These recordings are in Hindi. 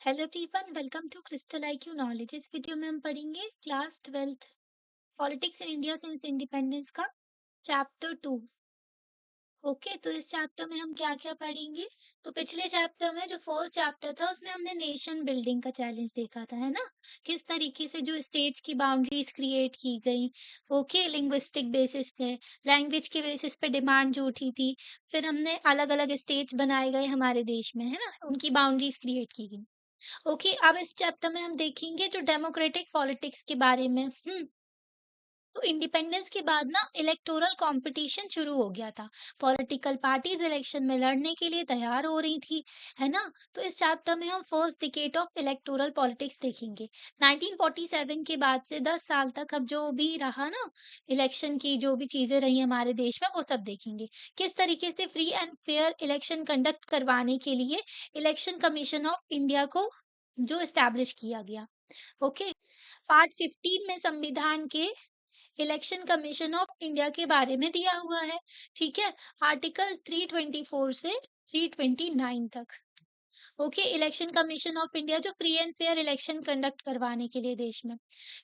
Hello everyone, welcome to Crystal IQ knowledge. इस वीडियो में हम पढ़ेंगे class 12th politics in India since independence का चैप्टर 2। ओके, तो इस चैप्टर में हम क्या क्या पढ़ेंगे। तो पिछले चैप्टर में जो फर्स्ट चैप्टर था उसमें हमने नेशन बिल्डिंग का चैलेंज देखा था, है ना। किस तरीके से जो स्टेट्स की बाउंड्रीज क्रिएट की गई। ओके, लिंग्विस्टिक बेसिस पे, लैंग्वेज के बेसिस पे डिमांड जो उठी थी। फिर हमने अलग अलग स्टेट्स बनाए गए हमारे देश में, है ना, उनकी बाउंड्रीज क्रिएट की गई। ओके, अब इस चैप्टर में हम देखेंगे जो डेमोक्रेटिक पॉलिटिक्स के बारे में। तो इंडिपेंडेंस के बाद ना इलेक्टोरल कंपटीशन शुरू हो गया था। पॉलिटिकल पार्टीज इलेक्शन में लड़ने के लिए तैयार हो रही थी, है ना। तो इस चैप्टर में हम first decade of electoral politics देखेंगे। 1947 के बाद से 10 साल तक अब जो भी रहा ना, इलेक्शन की जो भी चीजें रही हमारे देश में वो सब देखेंगे। किस तरीके से free and fair election conduct करवाने के लिए इलेक्शन कमीशन ऑफ इंडिया को जो एस्टैब्लिश किया गया। ओके, पार्ट 15 में संविधान के इलेक्शन कमीशन ऑफ इंडिया के बारे में दिया हुआ है। ठीक है, आर्टिकल 324 से 329 तक। Okay, election commission of India जो free and fair election conduct करवाने के लिए देश में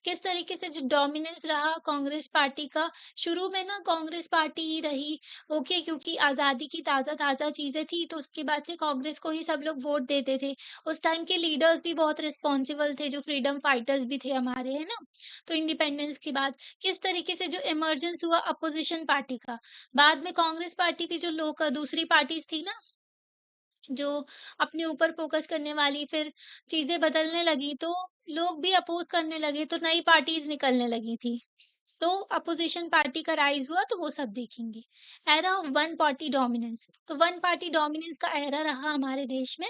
किस तरीके से जो डोमिनेंस रहा कांग्रेस पार्टी का। शुरू में ना कांग्रेस पार्टी ही रही। ओके, क्योंकि आजादी की ताजा ताजा चीजें थी तो उसके बाद से कांग्रेस को ही सब लोग वोट देते थे। उस टाइम के लीडर्स भी बहुत रिस्पॉन्सिबल थे, जो फ्रीडम फाइटर्स भी थे हमारे, है ना। तो इंडिपेंडेंस के बाद किस तरीके से जो इमरजेंस हुआ अपोजिशन पार्टी का। बाद में कांग्रेस पार्टी की जो लोग दूसरी पार्टीज थी ना, जो अपने ऊपर फ़ोकस करने वाली, फिर चीज़ें बदलने लगी तो लोग भी अपोज़ करने लगे, तो नई पार्टीज़ निकलने लगी थी। तो अपोज़िशन पार्टी का राइज़ हुआ तो वो सब देखेंगे। Era of one party dominance, तो वन पार्टी डोमिनेंस का एरा रहा हमारे देश में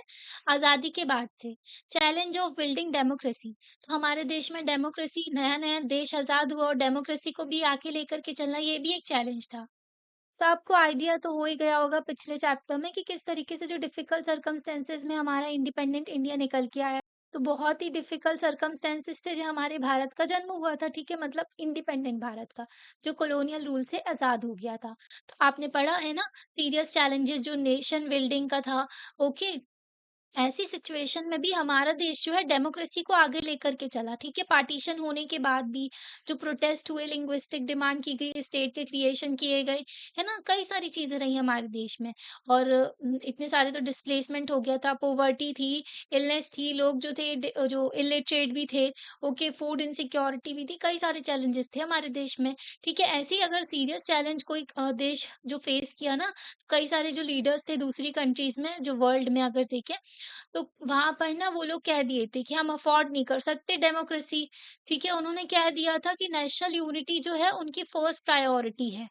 आज़ादी के बाद से। चैलेंज ऑफ बिल्डिंग डेमोक्रेसी, तो हमारे देश में डेमोक्रेसी, नया-नया देश आज़ाद हुआ और डेमोक्रेसी को भी आगे लेकर के चलना ये भी एक चैलेंज था। तो आपको आइडिया तो हो ही गया होगा पिछले चैप्टर में कि किस तरीके से जो डिफिकल्ट सर्कमस्टेंसेस में हमारा इंडिपेंडेंट इंडिया निकल के आया। तो बहुत ही डिफिकल्ट सर्कमस्टेंसेस थे जो हमारे भारत का जन्म हुआ था, ठीक है, मतलब इंडिपेंडेंट भारत का, जो कॉलोनियल रूल से आज़ाद हो गया था। तो आपने पढ़ा है ना, सीरियस चैलेंजेस जो नेशन बिल्डिंग का था। ओके, ऐसी सिचुएशन में भी हमारा देश जो है डेमोक्रेसी को आगे लेकर के चला, ठीक है। पार्टीशन होने के बाद भी जो प्रोटेस्ट हुए, लिंग्विस्टिक डिमांड की गई, स्टेट के क्रिएशन किए गए, है ना, कई सारी चीजें रही हमारे देश में। और इतने सारे तो डिस्प्लेसमेंट हो गया था, पोवर्टी थी, इलनेस थी, लोग जो थे जो इलिटरेट भी थे। ओके, फूड इनसिक्योरिटी भी थी, कई सारे चैलेंजेस थे हमारे देश में। ठीक है, ऐसे ही अगर सीरियस चैलेंज कोई देश जो फेस किया ना, कई सारे जो लीडर्स थे दूसरी कंट्रीज में, जो वर्ल्ड में अगर देखें, तो वहाँ पर ना वो लोग कह दिए थे कि हम अफोर्ड नहीं कर सकते डेमोक्रेसी। ठीक है, उन्होंने कह दिया था कि नेशनल यूनिटी जो है उनकी फर्स्ट प्रायोरिटी है।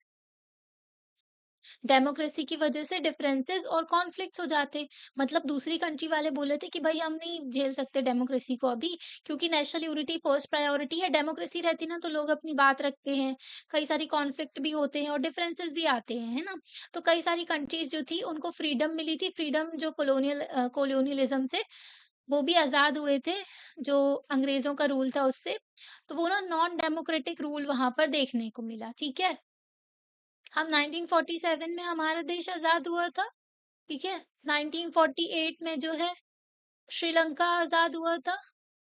डेमोक्रेसी की वजह से डिफरेंसेस और कॉन्फ्लिक्ट्स हो जाते। मतलब दूसरी कंट्री वाले बोले थे कि भाई हम नहीं झेल सकते डेमोक्रेसी को अभी, क्योंकि नेशनल यूनिटी फर्स्ट प्रायोरिटी है। डेमोक्रेसी रहती ना तो लोग अपनी बात रखते हैं, कई सारी कॉन्फ्लिक्ट भी होते हैं और डिफरेंसेस भी आते हैं, है ना। तो कई सारी कंट्रीज जो थी उनको फ्रीडम मिली थी, फ्रीडम जो कॉलोनियलिज्म से वो भी आज़ाद हुए थे, जो अंग्रेज़ों का रूल था उससे। तो वो ना नॉन डेमोक्रेटिक रूल वहाँ पर देखने को मिला, ठीक है? हम 1947 में हमारा देश आज़ाद हुआ था, ठीक है? 1948 में जो है श्रीलंका आज़ाद हुआ था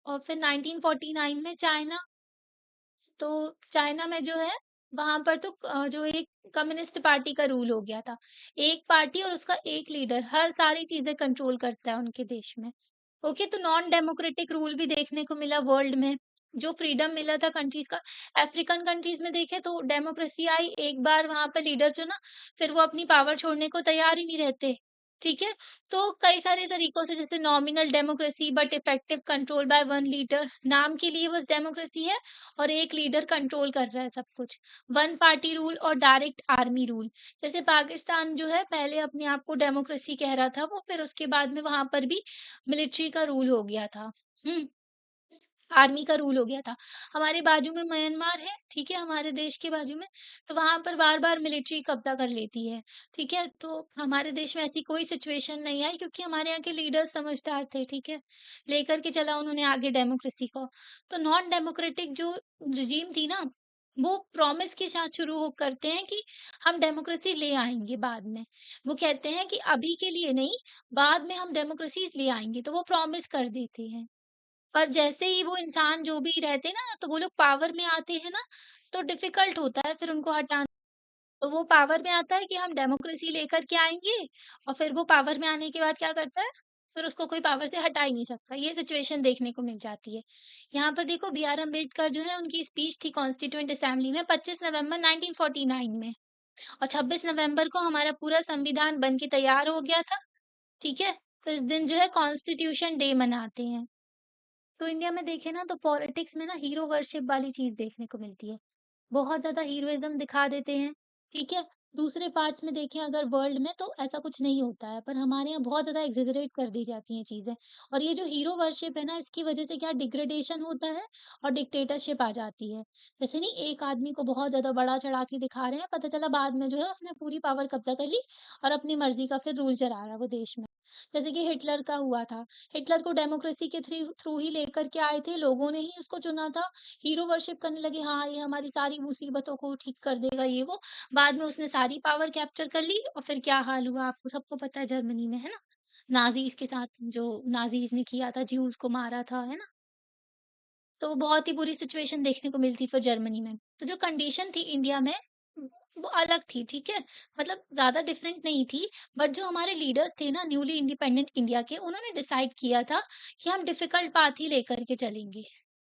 और फिर 1949 में चाइना। तो चाइना में जो है वहाँ पर तो जो एक कम्युनिस्ट पार्टी का रूल हो गया था। एक पार्टी और उसका एक लीडर हर सारी चीज़ें कंट्रोल करता है उनके देश में। ओके, तो नॉन डेमोक्रेटिक रूल भी देखने को मिला वर्ल्ड में। जो फ्रीडम मिला था कंट्रीज का, अफ्रीकन कंट्रीज में देखें तो डेमोक्रेसी आई, एक बार वहां पर लीडर चुना, फिर वो अपनी पावर छोड़ने को तैयार ही नहीं रहते। ठीक है, तो कई सारे तरीकों से, जैसे nominal democracy but effective control by one leader, नाम के लिए बस डेमोक्रेसी है और एक लीडर कंट्रोल कर रहा है सब कुछ। वन पार्टी रूल और डायरेक्ट आर्मी रूल, जैसे पाकिस्तान जो है पहले अपने आप को डेमोक्रेसी कह रहा था वो, फिर उसके बाद में वहां पर भी मिलिट्री का रूल हो गया था। हुँ, आर्मी का रूल हो गया था। हमारे बाजू में म्यांमार है, ठीक है, हमारे देश के बाजू में, तो वहाँ पर बार-बार मिलिट्री कब्ज़ा कर लेती है, ठीक है? तो हमारे देश में ऐसी कोई सिचुएशन नहीं आई क्योंकि हमारे यहाँ के लीडर्स समझदार थे, ठीक है? लेकर के चला उन्होंने आगे डेमोक्रेसी को। तो नॉन डेमोक्रेटिक जो रिजीम थी ना, वो प्रॉमिस के साथ शुरू हो करते हैं कि हम डेमोक्रेसी ले आएँगे बाद में। वो कहते हैं कि अभी के लिए नहीं, बाद में हम डेमोक्रेसी ले आएँगे, तो वो प्रॉमिस कर देते हैं। पर जैसे ही वो इंसान जो भी रहते हैं ना, तो वो लोग पावर में आते हैं ना, तो डिफ़िकल्ट होता है फिर उनको हटाना। तो वो पावर में आता है कि हम डेमोक्रेसी लेकर के आएँगे और फिर वो पावर में आने के बाद क्या करता है, फिर उसको कोई पावर से हटा ही नहीं सकता। ये सिचुएशन देखने को मिल जाती है। यहाँ पर देखो बी आर अम्बेडकर जो है उनकी स्पीच थी कॉन्स्टिट्यूएंट असेंबली में 25 नवंबर 1949 में और 26 नवंबर को हमारा पूरा संविधान बन के तैयार हो गया था, ठीक है? तो इस दिन जो है कॉन्स्टिट्यूशन डे मनाते हैं। तो इंडिया में देखें ना तो पॉलिटिक्स में ना हीरो वर्शिप वाली चीज़ देखने को मिलती है। बहुत ज़्यादा हीरोइज़्म दिखा देते हैं, ठीक है? दूसरे पार्ट्स में देखें अगर वर्ल्ड में तो ऐसा कुछ नहीं होता है, पर हमारे यहाँ बहुत ज़्यादा एक्ज़ैजरेट कर दी जाती हैं चीज़ें। और ये जो हीरो वर्शिप है ना इसकी वज़ह से क्या डिग्रेडेशन होता है और डिक्टेटरशिप आ जाती है। जैसे नहीं एक आदमी को बहुत ज़्यादा बढ़ा-चढ़ा के दिखा रहे हैं, पता चला बाद में जो है उसने पूरी पावर कब्ज़ा कर ली और अपनी मर्ज़ी का फिर रूल चला रहा है वो देश में। जैसे कि हिटलर का हुआ था, हिटलर को डेमोक्रेसी के थ्रू थ्रू ही लेकर के आए थे, लोगों ने ही उसको चुना था। हीरो वर्शिप करने लगे, हाँ, ये हमारी सारी मुसीबतों को ठीक कर देगा ये वो। बाद में उसने सारी पावर कैप्चर कर ली और फिर क्या हाल हुआ आपको सबको पता है जर्मनी में, है ना? नाज़ीज़ के साथ जो नाज़ीज़ ने किया था, ज्यूज़ को मारा था, है ना? तो बहुत ही बुरी सिचुएशन देखने को मिलती फिर जर्मनी में। तो जो कंडीशन थी इंडिया में वो अलग थी, ठीक है? मतलब ज़्यादा डिफरेंट नहीं थी, बट जो हमारे लीडर्स थे ना न्यूली इंडिपेंडेंट इंडिया के, उन्होंने डिसाइड किया था कि हम डिफिकल्ट पाथ ही लेकर के चलेंगे।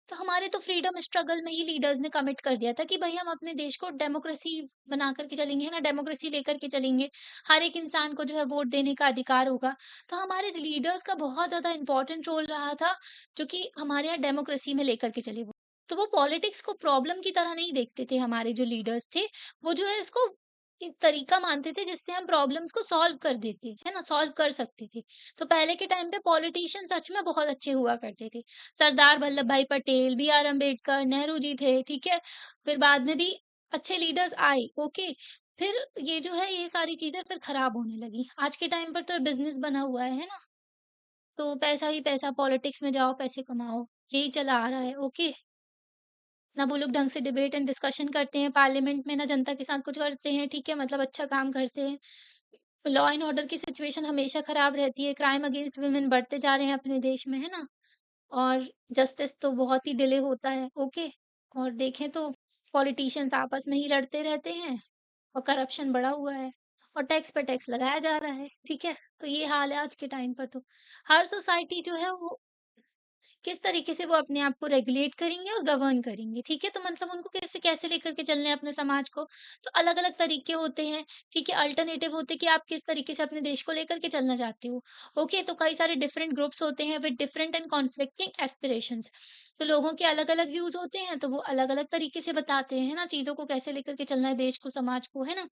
तो हमारे तो फ्रीडम स्ट्रगल में ही लीडर्स ने कमिट कर दिया था कि भई हम अपने देश को डेमोक्रेसी बना कर के चलेंगे, है ना? डेमोक्रेसी लेकर के चलेंगे। हर एक इंसान को जो है वोट देने का अधिकार होगा। तो हमारे लीडर्स का बहुत ज़्यादा इम्पोर्टेंट रोल रहा था, जो कि हमारे यहाँ डेमोक्रेसी में लेकर के चले वो। तो वो पॉलिटिक्स को प्रॉब्लम की तरह नहीं देखते थे हमारे जो लीडर्स थे, वो जो है इसको एक तरीका मानते थे जिससे हम प्रॉब्लम्स को सॉल्व कर देते, है ना? सॉल्व कर सकते थे। तो पहले के टाइम पे पॉलिटिशियन सच में बहुत अच्छे हुआ करते थे। सरदार वल्लभ भाई पटेल, बी आर अम्बेडकर, नेहरू जी थे, ठीक है? फिर बाद में भी अच्छे लीडर्स आए, ओके? फिर ये जो है ये सारी चीज़ें फिर खराब होने लगी। आज के टाइम पर तो बिज़नेस बना हुआ है ना? तो पैसा ही पैसा, पॉलिटिक्स में जाओ, पैसे कमाओ, यही चला आ रहा है, ओके? ना वो लोग ढंग से डिबेट एंड डिस्कशन करते हैं पार्लियामेंट में, ना जनता के साथ कुछ करते हैं, ठीक है? मतलब अच्छा काम करते हैं। लॉ एंड ऑर्डर की सिचुएशन हमेशा खराब रहती है, क्राइम अगेंस्ट वुमेन बढ़ते जा रहे हैं अपने देश में, है ना? और जस्टिस तो बहुत ही डिले होता है, ओके? और देखें तो पॉलिटिशियंस आपस में ही लड़ते रहते हैं और करप्शन बढ़ा हुआ है और टैक्स पे टैक्स लगाया जा रहा है, ठीक है? तो ये हाल है आज के टाइम पर तो। हर सोसाइटी जो है वो किस तरीके से वो अपने आप को रेगुलेट करेंगे और गवर्न करेंगे, ठीक है? तो मतलब उनको कैसे कैसे लेकर के चलना है अपने समाज को, तो अलग-अलग तरीके होते हैं, ठीक है? अल्टरनेटिव होते हैं कि आप किस तरीके से अपने देश को लेकर के चलना चाहते हो, ओके? तो कई सारे डिफरेंट ग्रुप्स होते हैं with different and conflicting aspirations. तो लोगों के अलग-अलग व्यूज़ होते हैं, तो वो अलग-अलग तरीके से बताते हैं, है ना? चीज़ों को कैसे लेकर के चलना है देश को, समाज को, है ना?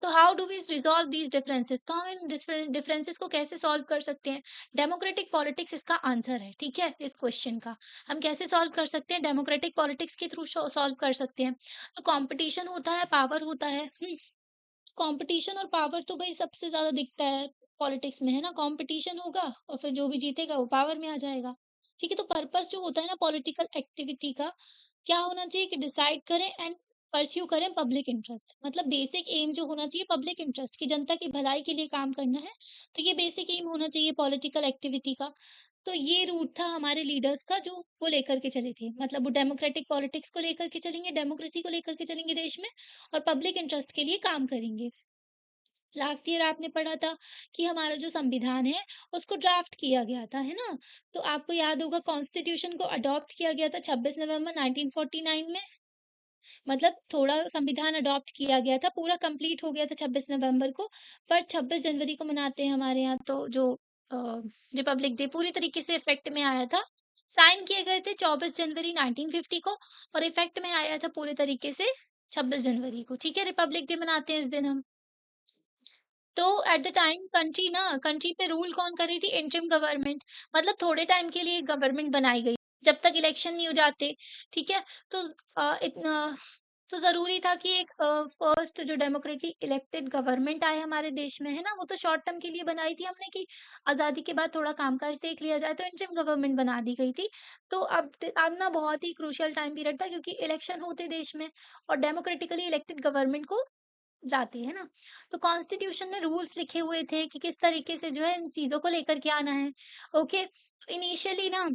तो how do we resolve these differences? तो हम इन डिफरेंसेस को कैसे सॉल्व कर सकते हैं? डेमोक्रेटिक पॉलिटिक्स इसका आंसर है, ठीक है? इस क्वेश्चन का। हम कैसे सॉल्व कर सकते हैं? डेमोक्रेटिक पॉलिटिक्स के थ्रू सॉल्व कर सकते हैं। तो कॉम्पिटिशन होता है, पावर होता है। कॉम्पिटिशन और पावर तो भई सबसे ज़्यादा दिखता है पॉलिटिक्स में, है ना? कॉम्पिटिशन होगा और फिर जो भी जीतेगा वो पावर में आ जाएगा। ठीक है? तो पर्पस जो होता है ना पॉलिटिकल एक्टिविटी का, क्या होना चाहिए कि डिसाइड करें एंड परस्यू करें पब्लिक इंटरेस्ट। मतलब बेसिक एम जो होना चाहिए पब्लिक इंटरेस्ट कि जनता की भलाई के लिए काम करना है, तो ये बेसिक एम होना चाहिए पॉलिटिकल एक्टिविटी का। तो ये रूट था हमारे लीडर्स का जो वो लेकर के चले थे। मतलब वो डेमोक्रेटिक पॉलिटिक्स को लेकर के चलेंगे, डेमोक्रेसी को लेकर के चलेंगे देश में और पब्लिक इंटरेस्ट के लिए काम करेंगे। लास्ट ईयर आपने पढ़ा था कि हमारा जो संविधान है उसको ड्राफ्ट किया गया था, है ना? तो आपको याद होगा कॉन्स्टिट्यूशन को अडॉप्ट किया गया था 26 नवंबर 1949 में। मतलब थोड़ा संविधान अडॉप्ट किया गया था, पूरा कंप्लीट हो गया था 26 नवंबर को, पर 26 जनवरी को मनाते हैं हमारे यहाँ तो जो अ, रिपब्लिक डे पूरी तरीके से इफ़ेक्ट में आया था। साइन किए गए थे 24 जनवरी 1950 को और इफ़ेक्ट में आया था पूरे तरीके से 26 जनवरी को, ठीक है? रिपब्लिक डे मनाते हैं इस दिन हम। तो एट द टाइम कंट्री पे रूल कौन कर रही थी? Interim government. मतलब थोड़े टाइम के लिए गवर्नमेंट बनाई गई, जब तक इलेक्शन नहीं हो जाते, ठीक है? तो इतना तो ज़रूरी था कि एक फर्स्ट जो डेमोक्रेटिक इलेक्टेड गवर्नमेंट आए हमारे देश में, है ना? वो तो शॉर्ट टर्म के लिए बनाई थी हमने कि आज़ादी के बाद थोड़ा कामकाज देख लिया जाए, तो इंटरिम गवर्नमेंट बना दी गई थी। तो अब ना बहुत ही क्रूशियल टाइम पीरियड था क्योंकि इलेक्शन होते देश में और डेमोक्रेटिकली इलेक्टेड गवर्नमेंट को लाते, है ना? तो कॉन्स्टिट्यूशन में रूल्स लिखे हुए थे कि किस तरीके से जो है इन चीज़ों को लेकर के आना है। ओके, इनिशियली ना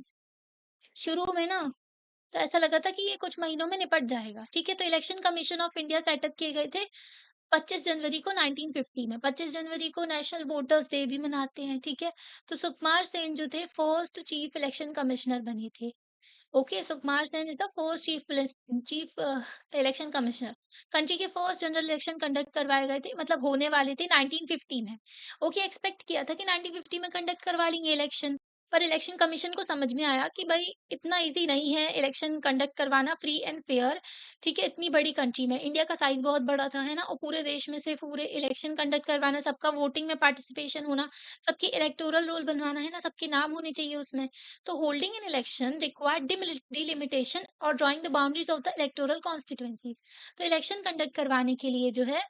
शुरू में ना तो ऐसा लगा था कि ये कुछ महीनों में निपट जाएगा, ठीक है? तो election commission of India setup किए गए थे 25 जनवरी को 1950 में। 25 जनवरी को नेशनल वोटर्स डे भी मनाते हैं, ठीक है? तो सुकुमार सेन जो थे फर्स्ट चीफ इलेक्शन कमिश्नर बने थे। Okay, Sukumar Sen is the first chief election commissioner. Country के फर्स्ट जनरल इलेक्शन कंडक्ट करवाए गए थे, मतलब होने वाले थे 1950 में। ओके, एक्सपेक्ट किया था कि 1950 में कंडक्ट करवा लेंगे इलेक्शन, पर इलेक्शन कमीशन को समझ में आया कि भई इतना ईज़ी नहीं है इलेक्शन कंडक्ट करवाना फ्री एंड फेयर, ठीक है? इतनी बड़ी कंट्री में, इंडिया का साइज़ बहुत बड़ा था, है ना? और पूरे देश में से पूरे इलेक्शन कंडक्ट करवाना, सबका वोटिंग में पार्टिसिपेशन होना, सबकी इलेक्टोरल रोल बनवाना, है ना? सबके नाम होने चाहिए उसमें। तो holding an election required delimitation और drawing the boundaries of the electoral constituency. तो इलेक्शन कंडक्ट करवाने के लिए जो है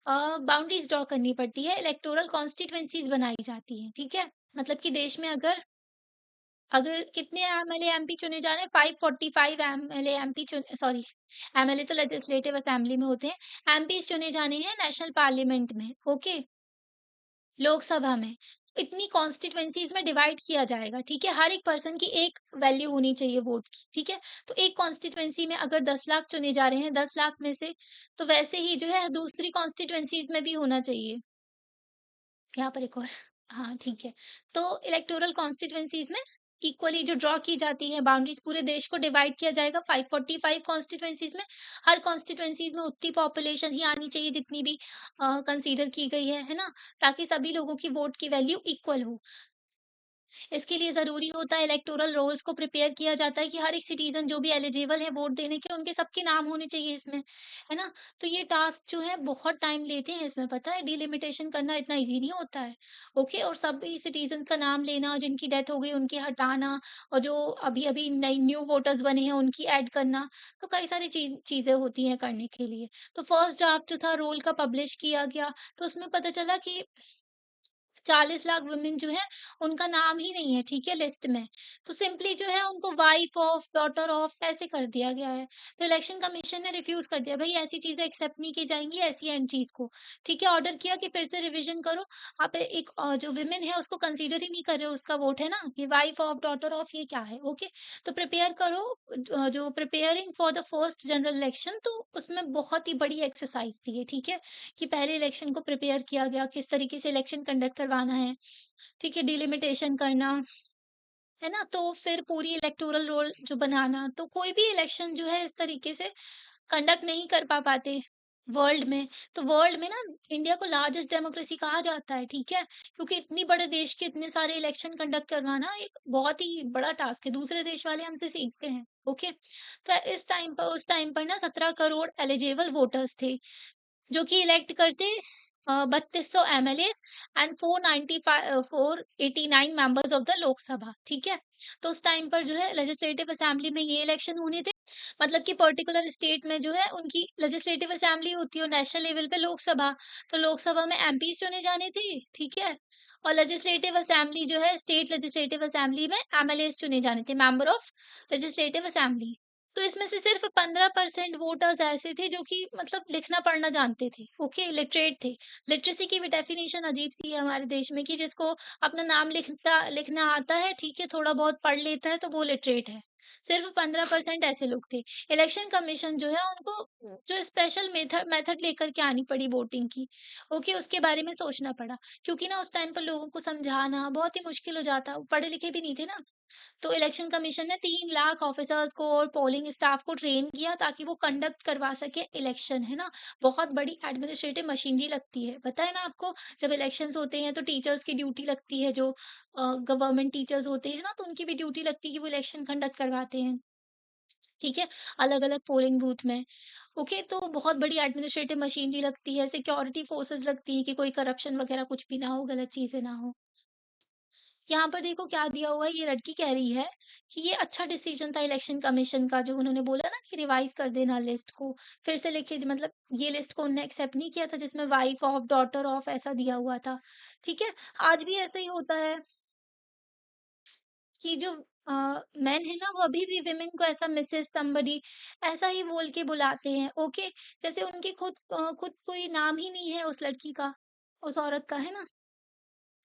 बाउंड्रीज ड्रॉ करनी पड़ती है, इलेक्टोरल कॉन्स्टिट्यूएंसीज बनाई जाती हैं, ठीक है? मतलब कि देश में अगर अगर कितने एमएलए एमपी चुने जा रहे हैं, 545 एमएलए एमपी चुन सॉरी, एमएलए तो लेजिस्लेटिव असेंबली में होते हैं, एमपीज चुने जाने हैं नेशनल पार्लियामेंट में, ओके? लोकसभा में। इतनी कॉन्स्टिट्यूएंसीज़ में डिवाइड किया जाएगा, ठीक है? हर एक पर्सन की एक वैल्यू होनी चाहिए वोट की, ठीक है? तो एक कॉन्स्टिट्यूएंसी में अगर 10 लाख चुने जा रहे हैं, 10 लाख में से, तो वैसे ही जो है दूसरी कॉन्स्टिट्यूएंसीज़ में भी होना चाहिए। यहाँ पर एक और हाँ, ठीक है। तो इलेक्टोरल कॉन्स्टिट्यूएंसीज़ में इक्वली जो ड्रॉ की जाती है बाउंड्रीज़, पूरे देश को डिवाइड किया जाएगा 545 कॉन्स्टिट्यूएंसीज़ में। हर कॉन्स्टिट्यूएंसीज़ में उतनी पॉपुलेशन ही आनी चाहिए जितनी भी कंसीडर की गई है ना? ताकि सभी लोगों की वोट की वैल्यू इक्वल हो। इसके लिए ज़रूरी होता है इलेक्टोरल रोल्स को प्रिपेयर किया जाता है कि हर एक सिटीज़न जो भी एलिजिबल है वोट देने के, उनके सबके नाम होने चाहिए इसमें, है ना? तो ये टास्क जो है बहुत टाइम लेते हैं इसमें, पता है? डिलिमिटेशन करना इतना ईज़ी नहीं होता है, ओके? और सभी सिटीज़न का नाम लेना, जिनकी डेथ हो गई उनकी हटाना और जो अभी-अभी नई न्यू वोटर्स बने हैं उनकी ऐड करना, तो कई सारी चीज़ें होती हैं करने के लिए। तो फर्स्ट ड्राफ्ट जो था रोल का पब्लिश किया गया, तो उसमें पता चला कि 40 लाख वुमेन जो है, उनका नाम ही नहीं है, ठीक है, लिस्ट में। तो सिंपली जो है उनको वाइफ ऑफ, डॉटर ऑफ ऐसे कर दिया गया है। तो इलेक्शन कमीशन ने रिफ्यूज़ कर दिया, भई ऐसी चीज़ें एक्सेप्ट नहीं की जाएँगी, ऐसी एंट्रीज़ को। ठीक है, ऑर्डर किया कि फिर से रिविज़न करो। आप एक जो वुमेन है उसको कंसीडर ही नहीं कर रहे हो, उसका वोट है ना, ये वाइफ ऑफ, डॉटर ऑफ ये क्या है, ओके। तो प्रिपेयर करो जो preparing for the first general election, तो उसमें बहुत ही बड़ी एक्सरसाइज़ थी ये, ठीक है। कि पहले इलेक्शन को प्रिपेयर किया गया, किस तरीके से इलेक्शन कंडक्ट करवाना है, ठीक है, डिलिमिटेशन करना, है ना? तो फिर पूरी इलेक्टोरल रोल जो बनाना, तो कोई भी इलेक्शन जो है इस तरीके से कंडक्ट नहीं कर पाते वर्ल्ड में। तो वर्ल्ड में ना इंडिया को लार्जेस्ट डेमोक्रेसी कहा जाता है, ठीक है? क्योंकि इतनी बड़े देश के इतने सारे इलेक्शन कंडक्ट करवाना एक बहुत ही बड़ा टास्क है, दूसरे देश वाले हमसे सीखते हैं, ओके? तो इस टाइम पर उस टाइम पर ना 17 करोड़ एलिजिबल वोटर्स थे। जो कि इलेक्ट करते 3200 MLAs and 489 members of the Lok Sabha, ठीक है? तो उस टाइम पर जो है लेजिस्लेटिव असेंबली में ये इलेक्शन होने थे। मतलब कि पर्टिकुलर स्टेट में जो है उनकी लेजिस्लेटिव असेंबली होती है और नेशनल लेवल पे लोकसभा। तो लोकसभा में एमपीज़ चुने जाने थे, ठीक है? और लेजिस्लेटिव असेंबली जो है स्टेट लेजिस्लेटिव असेंबली में एमएलएस चुने जाने थे, मेंबर ऑफ लेजिस्लेटिव असेंबली। तो इसमें से सिर्फ 15% वोटर्स ऐसे थे जो कि मतलब लिखना पढ़ना जानते थे, ओके, लिटरेट थे। लिटरेसी की भी डेफिनेशन अजीब-सी है हमारे देश में कि जिसको अपना नाम लिखना आता है, ठीक है, थोड़ा बहुत पढ़ लेता है तो वो लिटरेट है। सिर्फ 15% ऐसे लोग थे। इलेक्शन कमीशन जो है उनको जो स्पेशल मेथड लेकर के आनी पड़ी वोटिंग की, ओके, उसके बारे में सोचना पड़ा। क्योंकि ना उस टाइम पर लोगों को समझाना बहुत ही मुश्किल हो जाता, पढ़े लिखे भी नहीं थे ना। तो इलेक्शन कमीशन ने 3 लाख ऑफिसर्स को और पोलिंग स्टाफ को ट्रेन किया ताकि वो कंडक्ट करवा सके इलेक्शन, है ना? बहुत बड़ी एडमिनिस्ट्रेटिव मशीनरी लगती है। पता है ना आपको? जब इलेक्शंस होते हैं तो टीचर्स की ड्यूटी लगती है, जो गवर्नमेंट टीचर्स होते हैं ना, तो उनकी भी ड्यूटी लगती है कि वो इलेक्शन कंडक्ट करवाते हैं। ठीक है? अलग-अलग पोलिंग बूथ में। ओके, तो बहुत बड़ी एडमिनिस्ट्रेटिव मशीनरी लगती है, सिक्योरिटी फोर्सेस लगती हैं कि कोई करप्शन वगैरह कुछ भी ना हो, गलत चीज़ें ना हो। यहाँ पर देखो क्या दिया हुआ है, ये लड़की कह रही है कि ये अच्छा डिसीजन था इलेक्शन कमीशन का, जो उन्होंने बोला ना कि रिवाइज़ कर देना लिस्ट को, फिर से लिखे मतलब ये लिस्ट को उन्होंने एक्सेप्ट नहीं किया था जिसमें वाइफ ऑफ, डॉटर ऑफ ऐसा दिया हुआ था, ठीक है? आज भी ऐसा ही होता है कि जो मेन है ना वो अभी भी वुमेन को ऐसा मिसेस समबडी ऐसा ही बोल के बुलाते हैं, ओके? जैसे उनकी खुद कोई नाम ही नहीं है उस लड़की का, उस औरत का, है ना?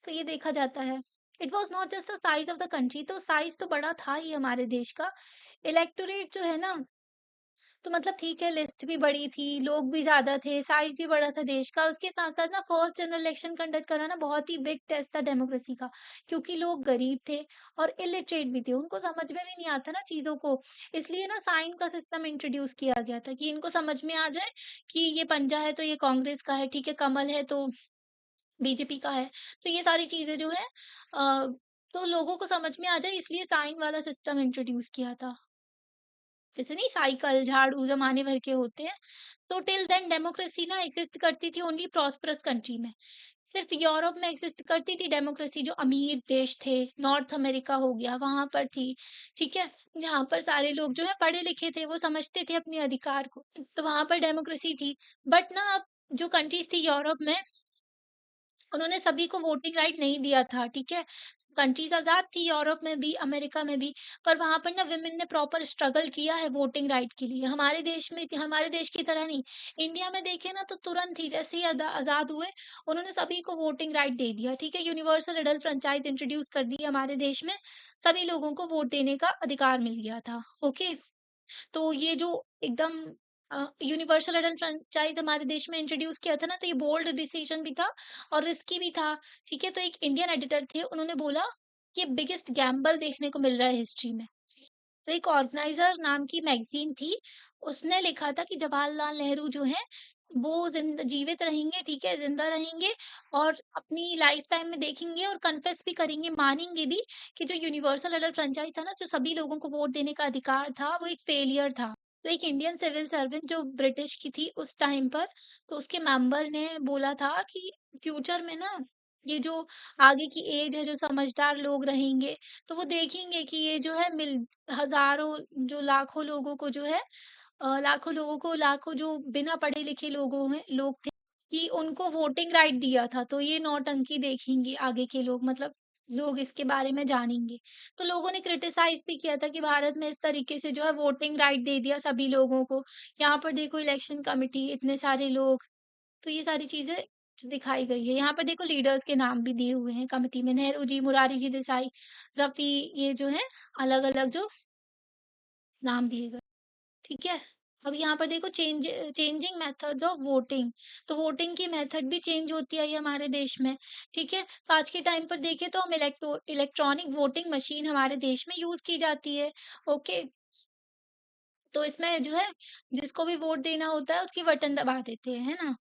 तो ये देखा जाता है। It was not just the size of the country, तो साइज़ तो बड़ा था ही हमारे देश का। इलेक्टोरेट जो है ना, तो मतलब ठीक है लिस्ट भी बड़ी थी, लोग भी ज़्यादा थे, साइज़ भी बड़ा था देश का। उसके साथ-साथ ना फर्स्ट जनरल इलेक्शन कंडक्ट कराना बहुत ही बिग टेस्ट था डेमोक्रेसी का, क्योंकि लोग गरीब थे और इलिटरेट भी थे, उनको समझ में भी नहीं आता ना चीज़ों को। इसलिए ना साइन का सिस्टम इंट्रोड्यूस किया गया था कि इनको समझ में आ जाए कि ये पंजा है तो ये कांग्रेस का है, ठीक है, कमल है तो बीजेपी का है। तो ये सारी चीज़ें जो है तो लोगों को समझ में आ जाए इसलिए साइन वाला सिस्टम इंट्रोड्यूस किया था। जैसे नहीं साइकिल, झाड़ू ज़माने भर के होते हैं। तो टिल देन डेमोक्रेसी ना एक्सिस्ट करती थी ओनली प्रॉस्परस कंट्री में। सिर्फ़ यूरोप में एक्सिस्ट करती थी डेमोक्रेसी जो अमीर देश थे, नॉर्थ अमेरिका हो गया वहाँ पर थी, ठीक है? जहाँ पर सारे लोग जो है पढ़े-लिखे थे, वो समझते थे अपने अधिकार को, तो वहाँ पर डेमोक्रेसी थी। बट ना अब जो कंट्रीज़ थी यूरोप में उन्होंने सभी को वोटिंग राइट नहीं दिया था, ठीक है? कंट्रीज़ आज़ाद थी यूरोप में भी, अमेरिका में भी, पर वहाँ पर ना वुमेन ने प्रॉपर स्ट्रगल किया है वोटिंग राइट के लिए। हमारे देश की तरह नहीं, इंडिया में देखें ना तो तुरंत ही जैसे ही आज़ाद हुए, उन्होंने सभी को वोटिंग राइट दे दिया, ठीक है? यूनिवर्सल एडल्ट फ्रेंचाइज़ इंट्रोड्यूस कर दी हमारे देश में, सभी लोगों को वोट देने का अधिकार मिल गया था, ओके? तो ये जो एकदम यूनिवर्सल एडल्ट फ्रेंचाइज़ हमारे देश में इंट्रोड्यूस किया था ना, तो ये बोल्ड डिसीजन भी था और रिस्की भी था, ठीक है? तो एक इंडियन एडिटर थे, उन्होंने बोला कि बिगेस्ट गैम्बल देखने को मिल रहा है हिस्ट्री में। तो एक ऑर्गेनाइज़र नाम की मैगज़ीन थी, उसने लिखा था कि जवाहरलाल नेहरू जो हैं, वो जीवित रहेंगे, ठीक है? ज़िंदा रहेंगे और अपनी लाइफ़ टाइम में देखेंगे और कन्फेस भी करेंगे, मानेंगे भी कि जो यूनिवर्सल एडल्ट फ्रेंचाइज़ था ना, जो सभी लोगों को वोट देने का अधिकार था, वो एक फेलियर था। तो एक इंडियन सिविल सर्वेंट जो ब्रिटिश की थी उस टाइम पर, तो उसके मेंबर ने बोला था कि फ्यूचर में ना, ये जो आगे की एज है, जो समझदार लोग रहेंगे, तो वो देखेंगे कि ये जो है हज़ारों जो लाखों लोगों को जो है लाखों लोगों को लाखों जो बिना पढ़े-लिखे लोग थे कि उनको वोटिंग राइट दिया था, तो ये नौटंकी देखेंगे आगे के लोग मतलब लोग इसके बारे में जानेंगे। तो लोगों ने क्रिटिसाइज़ भी किया था कि भारत में इस तरीके से जो है वोटिंग राइट दे दिया सभी लोगों को। यहाँ पर देखो इलेक्शन कमिटी इतने सारे लोग, तो ये सारी चीज़ें दिखाई गई है। यहाँ पर देखो लीडर्स के नाम भी दिए हुए हैं कमिटी में, नेहरू जी, मुरारी जी देसाई, रफ़ी, ये जो है अलग-अलग जो नाम दिए गए। ठीक है? अब यहाँ पर देखो चेंजिंग मेथड्स ऑफ वोटिंग, तो वोटिंग की मेथड भी चेंज होती आई है हमारे देश में, ठीक है? तो आज के टाइम पर देखें तो हम इलेक्ट्रॉनिक वोटिंग मशीन हमारे देश में यूज़ की जाती है, ओके? तो इसमें जो है जिसको भी वोट देना होता है उसकी बटन दबा देते हैं, है ना?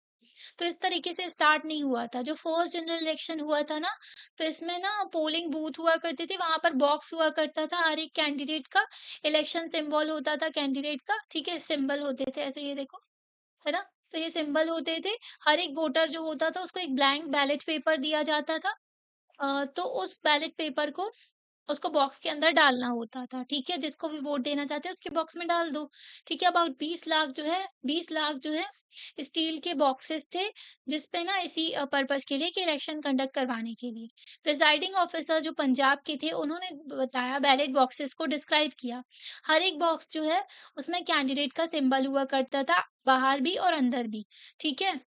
तो इस तरीके से स्टार्ट नहीं हुआ था। जो फर्स्ट जनरल इलेक्शन हुआ था ना, तो इसमें ना पोलिंग बूथ हुआ करते थे, वहाँ पर बॉक्स हुआ करता था हर एक कैंडिडेट का, इलेक्शन सिंबल होता था कैंडिडेट का, ठीक है? सिंबल होते थे ऐसे ये देखो, है ना? तो ये सिंबल होते थे, हर एक वोटर जो होता था उसको एक ब्लैंक बैलेट पेपर दिया जाता था। तो उस बैलेट पेपर को उसको बॉक्स के अंदर डालना होता था, ठीक है? जिसको भी वोट देना चाहते हैं उसके बॉक्स में डाल दो, ठीक है? अबाउट 20 लाख जो है स्टील के बॉक्सेस थे, जिस पे ना इसी पर्पज़ के लिए कि इलेक्शन कंडक्ट करवाने के लिए। प्रिजाइडिंग ऑफिसर जो पंजाब के थे उन्होंने बताया बैलेट बॉक्सेस को डिस्क्राइब किया। हर एक बॉक्स जो है उसमें कैंडिडेट का सिंबल हुआ करता था, बाहर भी और अंदर भी, ठीक है?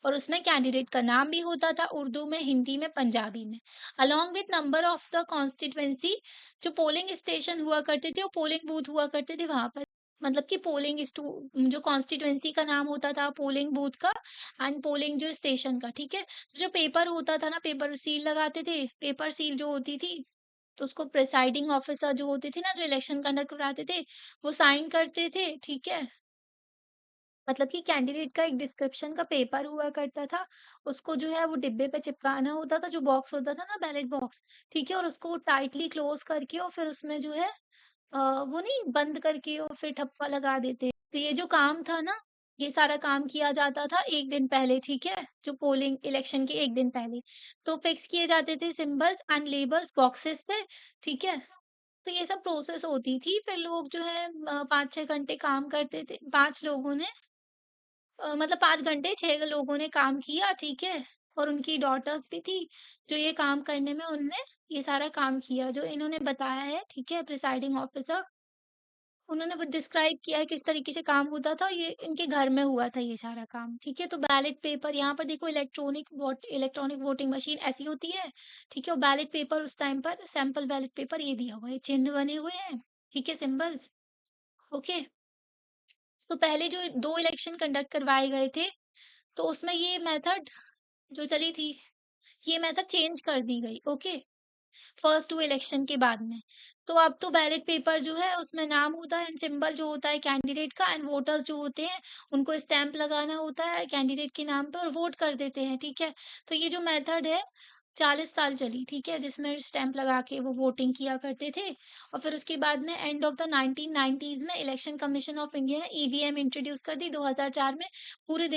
और उसमें कैंडिडेट का नाम भी होता था उर्दू में, हिंदी में, पंजाबी में। Along with number of the constituency जो पोलिंग स्टेशन हुआ करते थे और पोलिंग बूथ हुआ करते थे वहाँ पर। मतलब कि जो कॉन्स्टिट्यूएंसी का नाम होता था पोलिंग बूथ का एंड पोलिंग जो स्टेशन का, ठीक है? तो जो पेपर होता था ना, पेपर सील लगाते थे, पेपर सील जो होती थी, तो उसको प्रिसाइडिंग ऑफिसर जो होते थे ना, जो इलेक्शन कंडक्ट कराते थे, वो साइन करते थे, ठीक है? मतलब कि कैंडिडेट का एक डिस्क्रिप्शन का पेपर हुआ करता था, उसको जो है वो डिब्बे पे चिपकाना होता था, जो बॉक्स होता था ना बैलेट बॉक्स, ठीक है? और उसको टाइटली क्लोज़ करके और फिर उसमें जो है वो नहीं बंद करके और फिर ठप्पा लगा देते। तो ये जो काम था ना ये सारा काम किया जाता था 1 दिन पहले, ठीक है? जो पोलिंग इलेक्शन के 1 दिन पहले। तो फिक्स किए जाते थे सिंबल्स एंड लेबल्स बॉक्सेस पे, ठीक है? तो ये सब प्रोसेस होती थी, फिर लोग जो है 5-6 घंटे काम करते थे। 5 लोगों ने मतलब 5 घंटे 6 लोगों ने काम किया, ठीक है? और उनकी डॉटर्स भी थी, जो ये काम करने में उनने ये सारा काम किया, जो इन्होंने बताया है, ठीक है? प्रिसाइडिंग ऑफिसर, उन्होंने वो डिस्क्राइब किया है किस तरीके से काम होता था, ये इनके घर में हुआ था ये सारा काम, ठीक है? तो बैलेट पेपर यहाँ पर देखो इलेक्ट्रॉनिक वोटिंग मशीन ऐसी होती है, ठीक है? और बैलेट पेपर उस टाइम पर सैंपल बैलेट पेपर ये दिया हुआ है, चिन्ह बने हुए हैं, ठीक है? Symbols, okay? तो पहले जो 2 इलेक्शन कंडक्ट करवाए गए थे, तो उसमें ये मेथड जो चली थी, ये मेथड चेंज कर दी गई, ओके? फर्स्ट 2 इलेक्शन के बाद में। तो अब तो बैलेट पेपर जो है उसमें नाम होता है एंड सिंबल जो होता है कैंडिडेट का एंड वोटर्स जो होते हैं, उनको स्टैम्प लगाना होता है कैंडिडेट के नाम पे और वोट कर देते हैं, ठीक है? तो ये जो मेथड है 40 साल चली, ठीक है? जिसमें स्टैम्प लगा के वो वोटिंग किया करते थे और फिर उसके बाद में एंड ऑफ द 1990s में इलेक्शन कमीशन ऑफ इंडिया ने ईवीएम इंट्रोड्यूस कर दी 2004 में। पूरे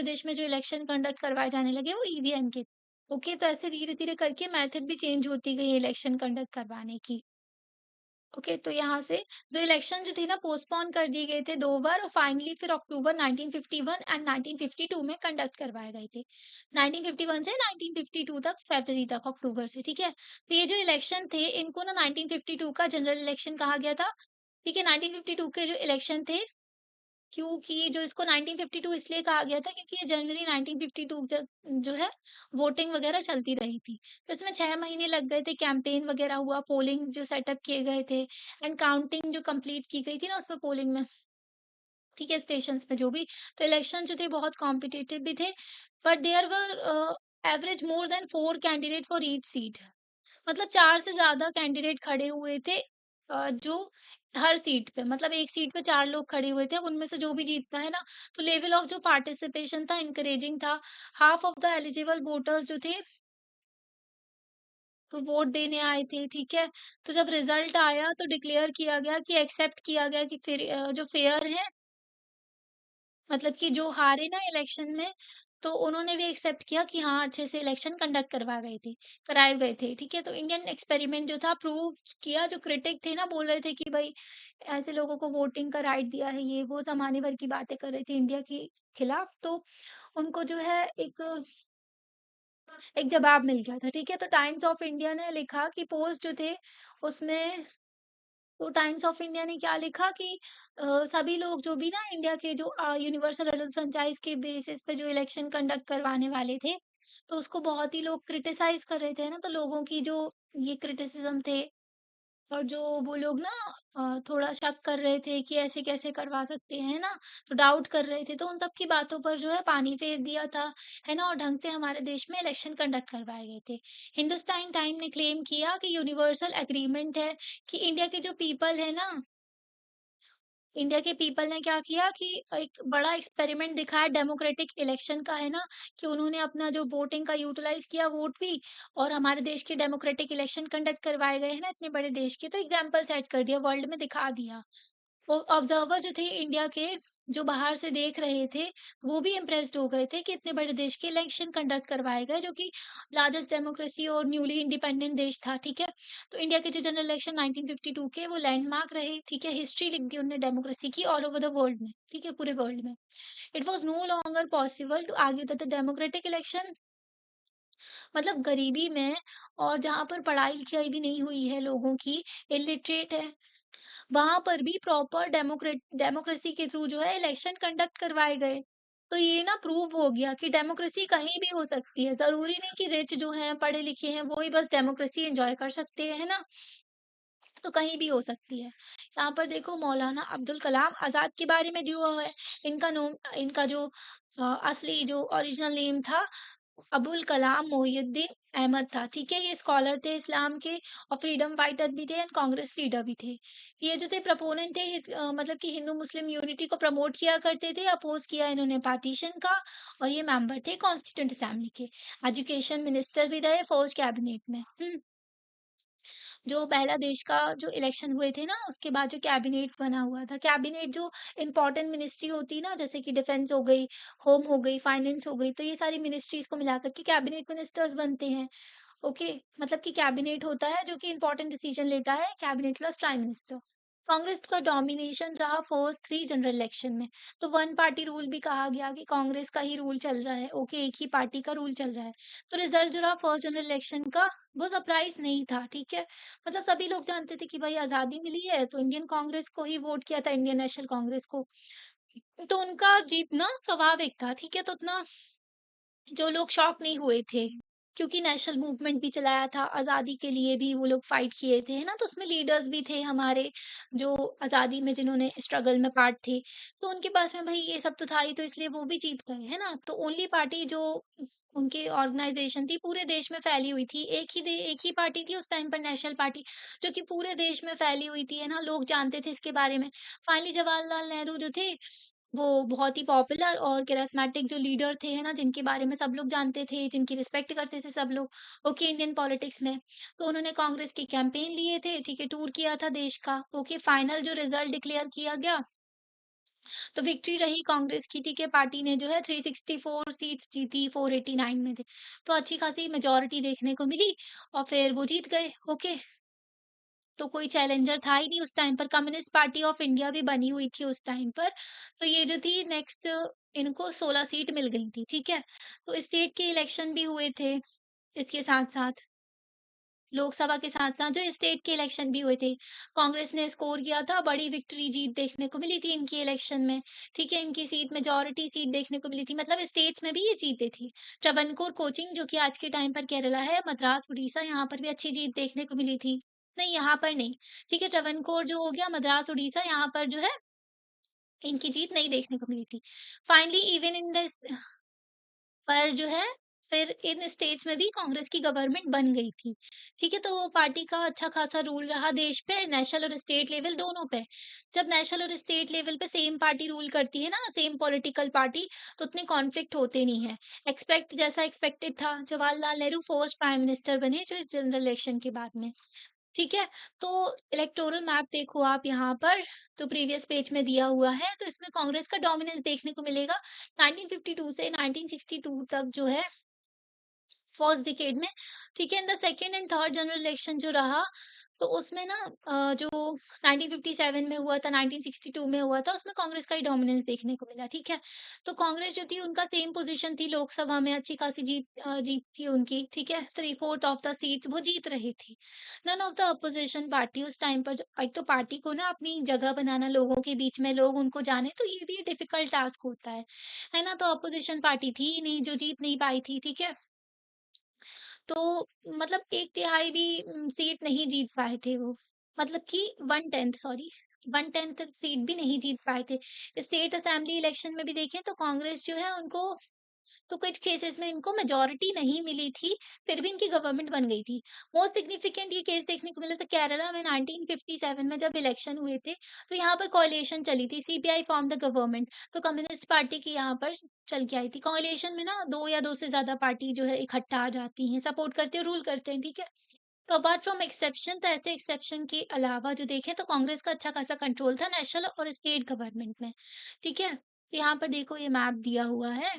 देश में जो इलेक्शन कंडक्ट करवाए जाने लगे वो ईवीएम के। ओके, तो ऐसे धीरे-धीरे करके मेथड भी चेंज होती गई इलेक्शन कंडक्ट करवाने की। ओके, तो यहाँ से 2 इलेक्शन जो थे ना पोस्टपोन कर दिए गए थे 2 बार और फाइनली फिर अक्टूबर 1951 एंड 1952 में कंडक्ट करवाए गए थे। 1951 से 1952 तक फरवरी तक अक्टूबर से, ठीक है? तो ये जो इलेक्शन थे इनको ना 1952 का जनरल इलेक्शन कहा गया था। ठीक है, 1952 के जो इलेक्शन थे क्योंकि जो इसको 1952 इसलिए कहा गया था क्योंकि ये जनवरी 1952 जब जो है वोटिंग वगैरह चलती रही थी। तो इसमें 6 महीने लग गए थे, कैंपेन वगैरह हुआ, पोलिंग जो सेटअप किए गए थे एंड काउंटिंग जो कंप्लीट की गई थी ना उसमें पोलिंग में, ठीक है, स्टेशंस पे जो भी। तो इलेक्शन जो थे बहुत कॉम्पिटिटिव भी थे, but there were average more than 4 candidate for each seat. मतलब 4 से ज़्यादा कैंडिडेट खड़े हुए थे जो हर सीट पे मतलब एक सीट पे 4 लोग खड़े हुए थे, अब उनमें से जो भी जीतता है ना, तो लेवल ऑफ जो पार्टिसिपेशन था एनकरेजिंग था। Half of the eligible voters जो थे, तो वोट देने आए थे, ठीक है? तो जब रिजल्ट आया तो डिक्लेयर किया गया कि एक्सेप्ट किया गया कि फिर जो फेयर है मतलब कि जो हारे ना इलेक्शन में, तो उन्होंने भी एक्सेप्ट किया कि हाँ, अच्छे से इलेक्शन कंडक्ट कराए गए थे, ठीक है? तो इंडियन एक्सपेरिमेंट जो था प्रूव किया, जो क्रिटिक थे ना बोल रहे थे कि भई ऐसे लोगों को वोटिंग का राइट दिया है, ये वो ज़माने भर की बातें कर रहे थे इंडिया के खिलाफ, तो उनको जो है एक जवाब मिल गया था, ठीक है? तो टाइम्स ऑफ इंडिया ने लिखा कि पोस्ट जो थे उसमें तो टाइम्स ऑफ इंडिया ने क्या लिखा कि सभी लोग जो भी ना इंडिया के जो यूनिवर्सल एडल्ट फ्रेंचाइज के बेसिस पे जो इलेक्शन कंडक्ट करवाने वाले थे, तो उसको बहुत ही लोग क्रिटिसाइज़ कर रहे थे ना, तो लोगों की जो ये क्रिटिसिज़्म थे और जो वो लोग ना थोड़ा शक कर रहे थे कि ऐसे कैसे करवा सकते हैं ना, तो डाउट कर रहे थे, तो उन सब की बातों पर जो है पानी फेर दिया था, है ना? और ढंग से हमारे देश में इलेक्शन कंडक्ट करवाए गए थे। हिंदुस्तान टाइम ने क्लेम किया कि यूनिवर्सल एग्रीमेंट है कि इंडिया के पीपल ने क्या किया कि एक बड़ा एक्सपेरिमेंट दिखाया डेमोक्रेटिक इलेक्शन का, है ना? कि उन्होंने अपना जो वोटिंग का यूटिलाइज़ किया वोट भी और हमारे देश के डेमोक्रेटिक इलेक्शन कंडक्ट करवाए गए हैं ना इतने बड़े देश के, तो एग्ज़ाम्पल सेट कर दिया, वर्ल्ड में दिखा दिया। वो ऑब्जर्वर जो थे इंडिया के, जो बाहर से देख रहे थे, वो भी इम्प्रेस्ड हो गए थे कि इतने बड़े देश के इलेक्शन कंडक्ट करवाए गए, जो कि लार्जेस्ट डेमोक्रेसी और न्यूली इंडिपेंडेंट देश था, ठीक है? तो इंडिया के जो जनरल इलेक्शन 1952 के वो लैंडमार्क रहे, ठीक है? हिस्ट्री लिख दी उन्होंने डेमोक्रेसी की ऑल ओवर द वर्ल्ड में, ठीक है? पूरे वर्ल्ड में। It was no longer possible to argue that the democratic election मतलब गरीबी में और जहाँ पर पढ़ाई-लिखाई भी नहीं हुई है लोगों की, इलिटरेट है, वहाँ पर भी प्रॉपर डेमोक्रेसी के थ्रू जो है इलेक्शन कंडक्ट करवाए गए। तो ये ना प्रूव हो गया कि डेमोक्रेसी कहीं भी हो सकती है। ज़रूरी नहीं कि रिच जो हैं, पढ़े-लिखे हैं, वो ही बस डेमोक्रेसी एन्जॉय कर सकते हैं, है ना? तो कहीं भी हो सकती है। यहाँ पर देखो मौलाना अब्दुल कलाम आज़ाद के बारे में दिया हुआ है। इनका जो असली जो ओरिजिनल नेम था अबुल कलाम मोहिउद्दीन अहमद था, ठीक है? ये स्कॉलर थे इस्लाम के और फ्रीडम फाइटर भी थे एंड कांग्रेस लीडर भी थे। ये जो थे प्रोपोनेंट थे मतलब कि हिंदू मुस्लिम यूनिटी को प्रमोट किया करते थे, अपोज़ किया इन्होंने पार्टीशन का और ये मेंबर थे कॉन्स्टिट्यूएंट असेंबली के। एजुकेशन मिनिस्टर भी रहे फर्स्ट कैबिनेट में। जो पहला देश का जो इलेक्शन हुए थे ना, उसके बाद जो कैबिनेट बना हुआ था, कैबिनेट जो इम्पोर्टेंट मिनिस्ट्री होती है ना, जैसे कि डिफेंस हो गई, होम हो गई, फाइनेंस हो गई, तो ये सारी मिनिस्ट्रीज को मिलाकर के कैबिनेट मिनिस्टर्स बनते हैं। ओके, मतलब कि कैबिनेट होता है जो कि इम्पोर्टेंट डिसीजन लेता है, cabinet plus prime minister. Congress का डोमिनेशन रहा फर्स्ट 3 जनरल इलेक्शन में, तो वन पार्टी रूल भी कहा गया कि कांग्रेस का ही रूल चल रहा है, ओके, एक ही पार्टी का रूल चल रहा है। तो रिजल्ट जो रहा फर्स्ट जनरल इलेक्शन का, वो सरप्राइज़ नहीं था, ठीक है? मतलब सभी लोग जानते थे कि भाई आज़ादी मिली है, तो इंडियन कांग्रेस को ही वोट किया था, इंडियन नेशनल कांग्रेस को। तो उनका जीतना स्वाभाविक था, ठीक है? तो उतना जो लोग शॉक नहीं हुए थे, क्योंकि नेशनल मूवमेंट भी चलाया था, आज़ादी के लिए भी वो लोग फाइट किए थे, है ना? तो उसमें लीडर्स भी थे हमारे, जो आज़ादी में जिन्होंने स्ट्रगल में पार्ट थे, तो उनके पास में भई ये सब तो था ही, तो इसलिए वो भी जीत गए, है ना? तो ओनली पार्टी जो उनकी ऑर्गनाइज़ेशन थी, पूरे देश में फैली हुई थी, एक ही पार्टी थी उस टाइम पर, नेशनल पार्टी, जो कि पूरे देश में फैली हुई थी, है ना? लोग जानते थे इसके बारे में। फाइनली जवाहरलाल नेहरू जो थे, वो बहुत ही पॉपुलर और कैरिस्मेटिक जो लीडर थे, है ना? जिनके बारे में सब लोग जानते थे, जिनकी रिस्पेक्ट करते थे सब लोग, ओके, इंडियन पॉलिटिक्स में। तो उन्होंने कांग्रेस की कैंपेन लिए थे, ठीक है, टूर किया था देश का, ओके, फाइनल जो रिजल्ट डिक्लेयर किया गया, तो विक्ट्री रही कांग्रेस की, ठीक है, पार्टी ने जो है 364 सीट्स जीती 489 में थे। तो अच्छी खासी मेजॉरिटी देखने को मिली और फिर वो जीत गए, ओके। तो कोई चैलेंजर था ही नहीं उस टाइम पर, कम्युनिस्ट पार्टी ऑफ इंडिया भी बनी हुई थी उस टाइम पर। तो ये जो थी नेक्स्ट, इनको 16 सीट मिल गई थी, ठीक है? तो स्टेट के इलेक्शन भी हुए थे इसके साथ-साथ, लोकसभा के साथ-साथ जो स्टेट के इलेक्शन भी हुए थे। कांग्रेस ने स्कोर किया था, बड़ी विक्ट्री जीत देखने को मिली थी इनकी इलेक्शन में, ठीक है? इनकी सीट मेजॉरिटी सीट देखने को मिली थी, मतलब स्टेट्स में भी ये जीते थे। ट्रावनकोर, कोचीन जो कि आज के टाइम पर केरला है, मद्रास, उड़ीसा, यहाँ पर भी अच्छी जीत देखने को मिली थी। नहीं, यहाँ पर नहीं, ठीक है? ट्रावनकोर जो हो गया, मद्रास, उड़ीसा, यहाँ पर जो है इनकी जीत नहीं देखने को मिली थी। फाइनली इवन इन द पर जो है, फिर इन स्टेट्स में भी कांग्रेस की गवर्नमेंट बन गई थी। ठीक है? तो वो पार्टी का अच्छा खासा रूल रहा देश पे, नेशनल और स्टेट लेवल दोनों पे। जब नेशनल और स्टेट लेवल पे सेम पार्टी रूल करती है ना, सेम पॉलिटिकल पार्टी, तो उतने कॉन्फ्लिक्ट होते नहीं हैं। जैसा एक्सपेक्टेड था, Jawaharlal Nehru first prime minister बने जो जनरल इलेक्शन के बाद में। ठीक है? तो इलेक्टोरल मैप देखो आप यहाँ पर, तो प्रीवियस पेज में दिया हुआ है, तो इसमें कांग्रेस का डोमिनेंस देखने को मिलेगा। 1952 से 1962 तक जो है फर्स्ट डिकेड में, ठीक है? In the second and third general election जो रहा, तो उसमें ना जो 1957 में हुआ था, 1962 में हुआ था, उसमें कांग्रेस का ही डोमिनेंस देखने को मिला, ठीक है? तो कांग्रेस जो थी उनका सेम पोजीशन थी लोकसभा में, अच्छी खासी जीत थी उनकी, ठीक है? 3/4 ऑफ द सीट्स वो जीत रही थी। None of the opposition party उस टाइम पर, जो एक तो पार्टी को ना अपनी जगह बनाना लोगों के बीच में, लोग उनको जाने, तो ये भी डिफिकल्ट टास्क होता है ना? तो अपोजिशन पार्टी थी ही नहीं जो जीत नहीं पाई थी, ठीक है? तो मतलब 1/3 भी सीट नहीं जीत पाए थे वो। मतलब कि 1/10, सॉरी, 1/10 सीट भी नहीं जीत पाए थे। स्टेट असेंबली इलेक्शन में भी देखें तो कांग्रेस जो है उनको, तो कुछ केसेस में इनको मेजॉरिटी नहीं मिली थी, फिर भी इनकी गवर्नमेंट बन गई थी। मोस्ट सिग्निफिकेंट ये केस देखने को मिला था केरला में 1957 में जब इलेक्शन हुए थे, तो यहाँ पर कोएलिशन चली थी, सीपीआई फॉर्म द गवर्नमेंट, तो कम्युनिस्ट पार्टी की यहाँ पर चल के आई थी। कोएलिशन में ना 2 या 2 से ज़्यादा पार्टी जो है इकट्ठा आ जाती हैं, सपोर्ट करते हैं, रूल करते हैं, ठीक है? तो अपार्ट फ्रॉम एक्सेप्शंस, ऐसे एक्सेप्शन के अलावा जो देखें तो कांग्रेस का अच्छा खासा कंट्रोल था नेशनल और स्टेट गवर्नमेंट में, ठीक है? तो यहाँ पर देखो ये मैप दिया हुआ है।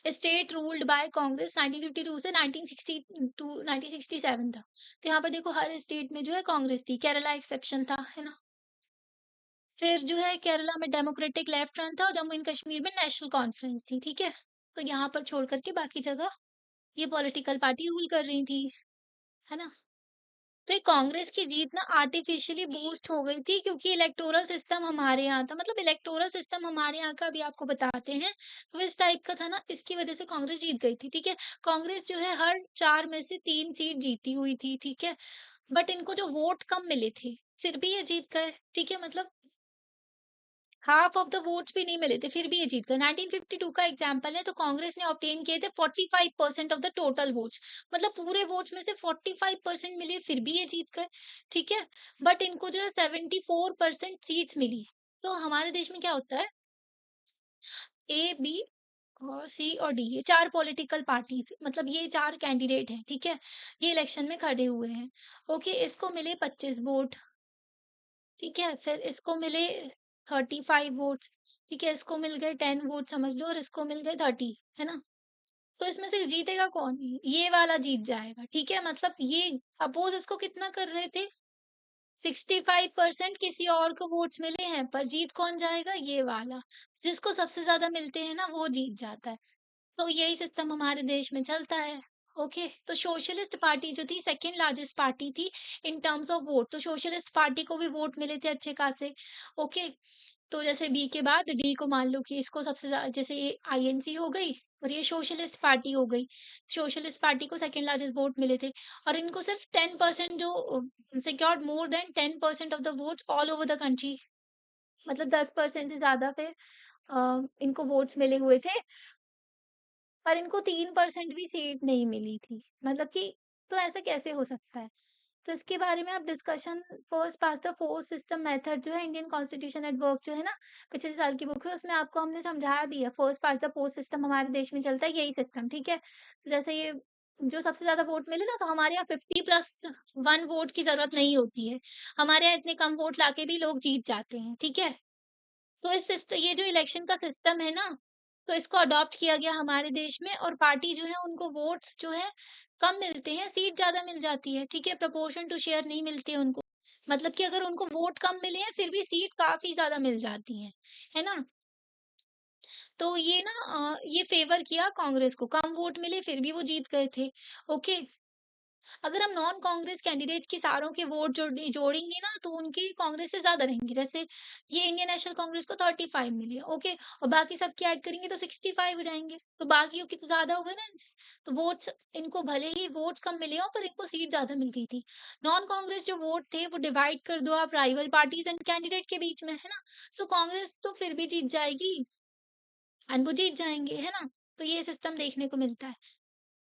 स्टेट रूल्ड बाय कांग्रेस 1952 से 1962 1967 तक। तो यहाँ पर देखो हर स्टेट में जो है कांग्रेस थी, केरला एक्सेप्शन था, है ना? फिर जो है केरला में डेमोक्रेटिक लेफ्ट फ्रंट था और जम्मू एंड कश्मीर में नेशनल कॉन्फ्रेंस थी, ठीक है? तो यहाँ पर छोड़ कर के बाकी जगह ये पॉलिटिकल पार्टी रूल कर रही थी, है ना? तो ये कांग्रेस की जीत ना आर्टिफिशियली बूस्ट हो गई थी क्योंकि इलेक्टोरल सिस्टम हमारे यहाँ था, मतलब इलेक्टोरल सिस्टम हमारे यहाँ का अभी आपको बताते हैं, तो इस टाइप का था ना, इसकी वजह से कांग्रेस जीत गई थी, ठीक है? कांग्रेस जो है हर 4 में से 3 सीट जीती हुई थी, ठीक है? बट इनको जो वोट कम मिले थे, फिर भी ये जीत गए, ठीक है? मतलब हाफ ऑफ द वोट्स भी नहीं मिले थे, फिर भी ये जीत गए। 1952 का एग्जांपल है, तो कांग्रेस ने ऑब्टेन किए थे 45% ऑफ द टोटल वोट्स, मतलब पूरे वोट्स में से 45% मिले, फिर भी ये जीत गए, ठीक है? बट इनको जो है 74% सीट्स मिली। तो हमारे देश में क्या होता है, ए, बी और सी और डी, ये 4 पॉलिटिकल पार्टीज़, मतलब ये 4 कैंडिडेट हैं, ठीक है? ये इलेक्शन में खड़े हुए हैं। ओके, इसको मिले 25 वोट, ठीक है? फिर इसको मिले 35 वोट्स, ठीक है? इसको मिल गए 10 वोट समझ लो, और इसको मिल गए 30, है ना? तो इसमें से जीतेगा कौन? ये वाला जीत जाएगा, ठीक है? मतलब ये अपोज़ इसको कितना कर रहे थे? 65% किसी और को वोट्स मिले हैं, पर जीत कौन जाएगा? ये वाला। जिसको सबसे ज़्यादा मिलते हैं ना, वो जीत जाता है। तो यही सिस्टम हमारे देश में चलता है। ओके, तो सोशलिस्ट पार्टी जो थी सेकंड लार्जेस्ट पार्टी थी इन टर्म्स ऑफ वोट, तो सोशलिस्ट पार्टी को भी वोट मिले थे अच्छे खासे। ओके, तो जैसे बी के बाद डी को मान लो कि इसको सबसे जैसे ये आईएनसी हो गई और ये सोशलिस्ट पार्टी हो गई। सोशलिस्ट पार्टी को सेकंड लार्जेस्ट वोट मिले थे, और इनको सिर्फ 10% जो secured more than 10% of the votes all over the country, मतलब 10% से ज्यादा फिर इनको वोट्स मिले हुए थे, पर इनको 3% भी सीट नहीं मिली थी। मतलब कि तो ऐसा कैसे हो सकता है? तो इसके बारे में आप discussion first past the post system method जो है इंडियन कॉन्स्टिट्यूशन एट वर्क जो है ना, पिछले साल की बुक है, उसमें आपको हमने समझा दिया first past the post system हमारे देश में चलता है यही सिस्टम, ठीक है? तो जैसे ये जो सबसे ज़्यादा वोट मिले ना, तो हमारे यहाँ 50 प्लस 1 वोट की ज़रूरत नहीं होती है। हमारे यहाँ इतने कम वोट लाके भी लोग जीत जाते हैं, ठीक है? तो ये जो इलेक्शन का सिस्टम है ना, तो इसको अडॉप्ट किया गया हमारे देश में, और पार्टी जो है उनको वोट्स जो है कम मिलते हैं, सीट ज़्यादा मिल जाती है, ठीक है? प्रोपोर्शन टू शेयर नहीं मिलते उनको। मतलब कि अगर उनको वोट कम मिले हैं, फिर भी सीट काफ़ी ज़्यादा मिल जाती हैं, है ना? तो ये ना ये फ़ेवर किया कांग्रेस को, कम वोट मिले फिर भी वो जीत गए थे, ओके? अगर हम नॉन कांग्रेस कैंडिडेट्स के सारों के वोट जोड़ेंगे ना, तो उनके कांग्रेस से ज्यादा रहेंगे। जैसे ये इंडियन नेशनल कांग्रेस को 35 मिले, ओके, और बाकी सबके ऐड करेंगे तो 65 हो जाएंगे, तो बाकियों की तो ज्यादा हो गए ना इनसे। तो वोट्स इनको भले ही वोट्स कम मिले हो, पर इनको सीट ज्यादा मिल गई थी। नॉन कांग्रेस जो वोट थे वो डिवाइड कर दो आप राइवल पार्टीज एंड कैंडिडेट के बीच में, है ना? सो कांग्रेस तो फिर भी जीत जाएगी, एंड वो जीत जाएंगे, है ना? तो ये सिस्टम देखने को मिलता है।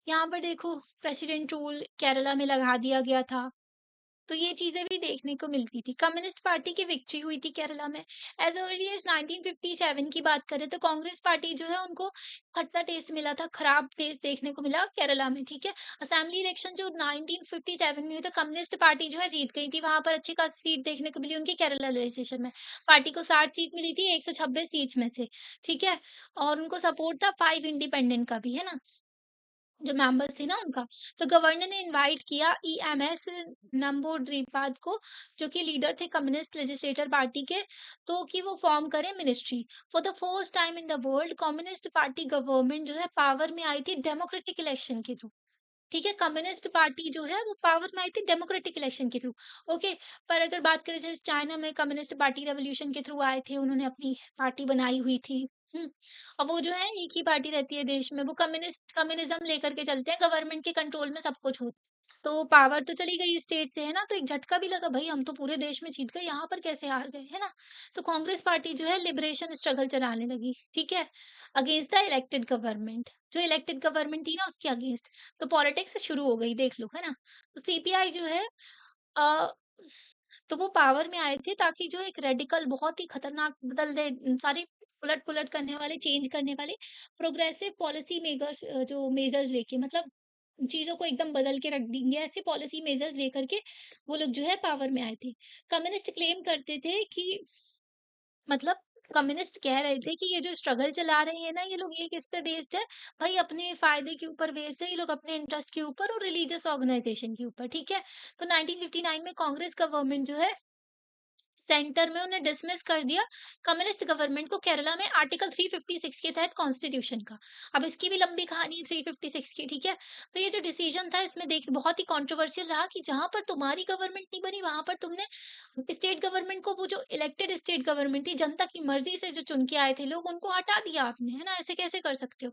यहाँ पर देखो, प्रेसिडेंट रूल केरला में लगा दिया गया था, तो ये चीजें भी देखने को मिलती थी। कम्युनिस्ट पार्टी की विक्ट्री हुई थी केरला में। एज अर्ली एज 1957 की बात करें तो कांग्रेस पार्टी जो है उनको खट्टा टेस्ट मिला था, खराब टेस्ट देखने को मिला केरला में, ठीक है? असेंबली इलेक्शन जो 1957 में हुई तो कम्युनिस्ट पार्टी जो है जीत गई थी, वहां पर अच्छी खासी सीट देखने को मिली उनकी केरला लेजिस्लेशन में। पार्टी को 60 सीट मिली थी 126 सीट में से, ठीक है? और उनको सपोर्ट था 5 इंडिपेंडेंट का भी, है ना? जो मेंबर्स थे ना उनका। तो गवर्नर ने इनवाइट किया ईएमएस नंबूद्रिपाद को, जो कि लीडर थे कम्युनिस्ट लेजिस्लेटर पार्टी के, तो कि वो फॉर्म करें ministry. For the first time in the world communist party government जो है पावर में आई थी डेमोक्रेटिक इलेक्शन के थ्रू, ठीक है? कम्युनिस्ट पार्टी जो है वो पावर में आई थी डेमोक्रेटिक इलेक्शन के थ्रू, ओके? पर अगर बात करें जैसे चाइना में कम्युनिस्ट पार्टी रेवोल्यूशन के थ्रू आए थे, उन्होंने अपनी पार्टी बनाई हुई थी। हुँ, और वो जो है एक ही पार्टी रहती है देश में, वो कम्युनिज़्म लेकर के चलते हैं, गवर्नमेंट के कंट्रोल में सब कुछ होता है। तो पावर तो चली गई स्टेट से, है ना? तो एक झटका भी लगा, भई हम तो पूरे देश में जीत गए, यहाँ पर कैसे हार गए, है ना? तो कांग्रेस पार्टी जो है लिबरेशन स्ट्रगल चलाने लगी, ठीक है? अगेंस्ट द इलेक्टेड गवर्नमेंट, जो इलेक्टेड गवर्नमेंट थी ना उसके अगेंस्ट। तो पॉलिटिक्स शुरू हो गई, देख लो, है ना? तो सीपीआई जो है अ, तो वो पावर में आए थे ताकि जो एक रेडिकल बहुत ही खतरनाक बदल दे सारी उलट-पुलट करने वाले, चेंज करने वाले प्रोग्रेसिव पॉलिसी मेकर्स जो मेजर्स लेके, मतलब चीज़ों को एकदम बदल के रख देंगे, ऐसे पॉलिसी मेजर्स लेकर के वो लोग जो है पावर में आए थे। कम्युनिस्ट क्लेम करते थे कि मतलब कम्युनिस्ट कह रहे थे कि ये जो स्ट्रगल चला रहे हैं ना ये लोग, ये किस पे बेस्ड है? भाई अपने फायदे के ऊपर बेस्ड है, ये लोग अपने इंटरेस्ट के ऊपर और रिलीजियस ऑर्गेनाइजेशन के ऊपर, ठीक है? तो 1959 में कांग्रेस गवर्नमेंट जो है सेंटर में उन्हें डिसमिस कर दिया कम्युनिस्ट गवर्नमेंट को केरला में आर्टिकल 356 के तहत कॉन्स्टिट्यूशन का। अब इसकी भी लंबी कहानी है 356 की, ठीक है? तो ये जो डिसीजन था इसमें देख बहुत ही कंट्रोवर्शियल रहा कि जहां पर तुम्हारी गवर्नमेंट नहीं बनी वहां पर तुमने स्टेट गवर्नमेंट को, वो जो इलेक्टेड स्टेट गवर्नमेंट थी, जनता की मर्जी से जो चुन के आए थे लोग, उनको हटा दिया आपने, है ना? ऐसे कैसे कर सकते हो?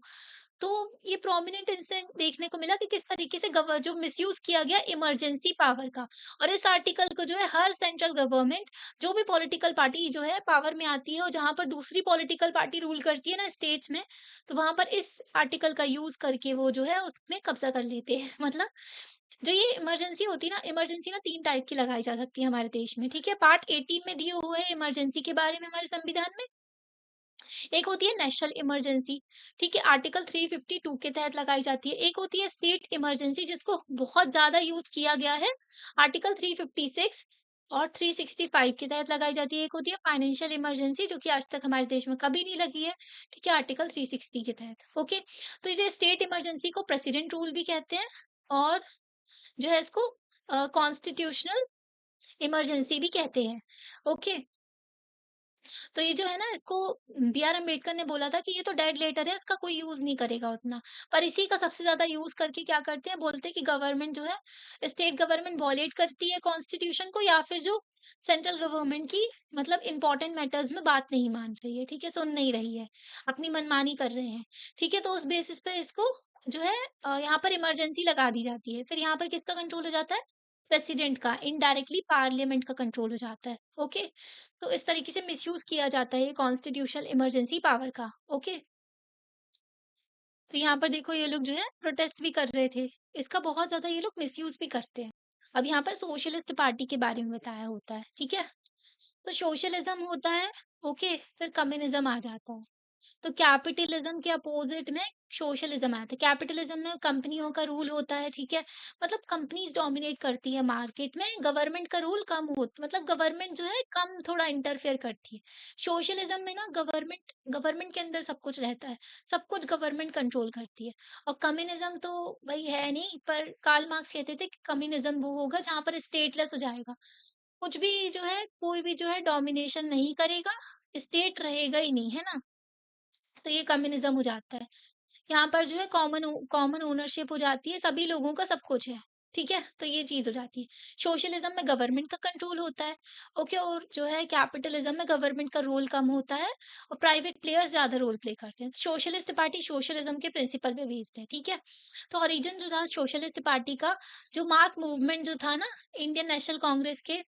तो ये प्रोमिनेंट इंसिडेंट देखने को मिला कि किस तरीके से जो मिसयूज किया गया इमरजेंसी पावर का। और इस आर्टिकल को जो है हर सेंट्रल गवर्नमेंट, जो भी पॉलिटिकल पार्टी जो है पावर में आती है और जहां पर दूसरी पॉलिटिकल पार्टी रूल करती है ना स्टेट्स में, तो वहां पर इस आर्टिकल का यूज करके वो जो है उसमें कब्जा कर लेते हैं। मतलब जो ये इमरजेंसी होती है ना, इमरजेंसी ना 3 टाइप की लगाई जा सकती है हमारे देश में, ठीक है? पार्ट 18 में दिए हुए हैं इमरजेंसी के बारे में हमारे संविधान में। एक होती है नेशनल इमरजेंसी, ठीक है, आर्टिकल 352 के तहत लगाई जाती है। एक होती है स्टेट इमरजेंसी जिसको बहुत ज़्यादा यूज़ किया गया है, आर्टिकल 356 और 365 के तहत लगाई जाती है। एक होती है फाइनेंशियल इमरजेंसी जो कि आज तक हमारे देश में कभी नहीं लगी है, ठीक है, आर्टिकल 360 के तहत, ओके। तो ये जो स्टेट इमरजेंसी को प्रेसिडेंट रूल भी कहते हैं और जो है इसको कॉन्स्टिट्यूशनल इमरजेंसी भी कहते हैं, ओके। तो ये जो है ना इसको बी आर अम्बेडकर ने बोला था कि ये तो डेड लेटर है, इसका कोई यूज़ नहीं करेगा उतना। पर इसी का सबसे ज़्यादा यूज़ करके क्या करते हैं, बोलते हैं कि गवर्नमेंट जो है, स्टेट गवर्नमेंट वॉयलेट करती है कॉन्स्टिट्यूशन को या फिर जो सेंट्रल गवर्नमेंट की मतलब इम्पोर्टेंट मैटर्स में बात नहीं मान रही है, ठीक है, सुन नहीं रही है, अपनी मनमानी कर रहे हैं, ठीक है। तो उस बेसिस पे इसको जो है यहाँ पर इमरजेंसी लगा दी जाती है। फिर यहाँ पर किसका कंट्रोल हो जाता है? प्रेसिडेंट का, इनडायरेक्टली पार्लियामेंट का कंट्रोल हो जाता है, ओके। तो इस तरीके से मिसयूज़ किया जाता है ये कॉन्स्टिट्यूशनल इमरजेंसी पावर का, ओके। तो यहाँ पर देखो ये लोग जो है प्रोटेस्ट भी कर रहे थे, इसका बहुत ज़्यादा ये लोग मिसयूज़ भी करते हैं। अब यहाँ पर सोशलिस्ट पार्टी के बारे में बताया होता है, ठीक है? तो सोशलिज़्म होता है, ओके, फिर कम्युनिज़्म आ जाता है। तो कैपिटलिज्म के अपोजिट में सोशलिज्म आया था। कैपिटलिज्म में कंपनियों का रूल होता है, ठीक है? मतलब कंपनीज़ डोमिनेट करती है मार्केट में, गवर्नमेंट का रूल कम हो मतलब गवर्नमेंट जो है कम थोड़ा इंटरफेयर करती है। सोशलिज्म में ना गवर्नमेंट गवर्नमेंट के अंदर सब कुछ रहता है, सब कुछ गवर्नमेंट कंट्रोल करती है। और कम्युनिज्म तो भई है नहीं, पर कार्ल मार्क्स कहते थे कि कम्युनिज्म वो होगा जहाँ पर स्टेटलेस हो जाएगा। कुछ भी जो है कोई भी जो है डोमिनेशन नहीं करेगा, स्टेट रहेगा ही नहीं, है ना? तो ये कम्युनिज़्म हो जाता है। यहाँ पर जो है कॉमन ओनरशिप हो जाती है, सभी लोगों का सब कुछ है, ठीक है? तो ये चीज़ हो जाती है। सोशलिज़्म में गवर्नमेंट का कंट्रोल होता है, ओके, और जो है कैपिटलिज़्म में गवर्नमेंट का रोल कम होता है और प्राइवेट प्लेयर्स ज़्यादा रोल प्ले करते हैं। सोशलिस्ट पार्टी सोशलिज़्म के प्रिंसिपल पे बेस्ड है, ठीक है? तो ओरिजिन जो था सोशलिस्ट पार्टी का, जो मास मूवमेंट जो था ना, इंडियन नेशनल कांग्रेस के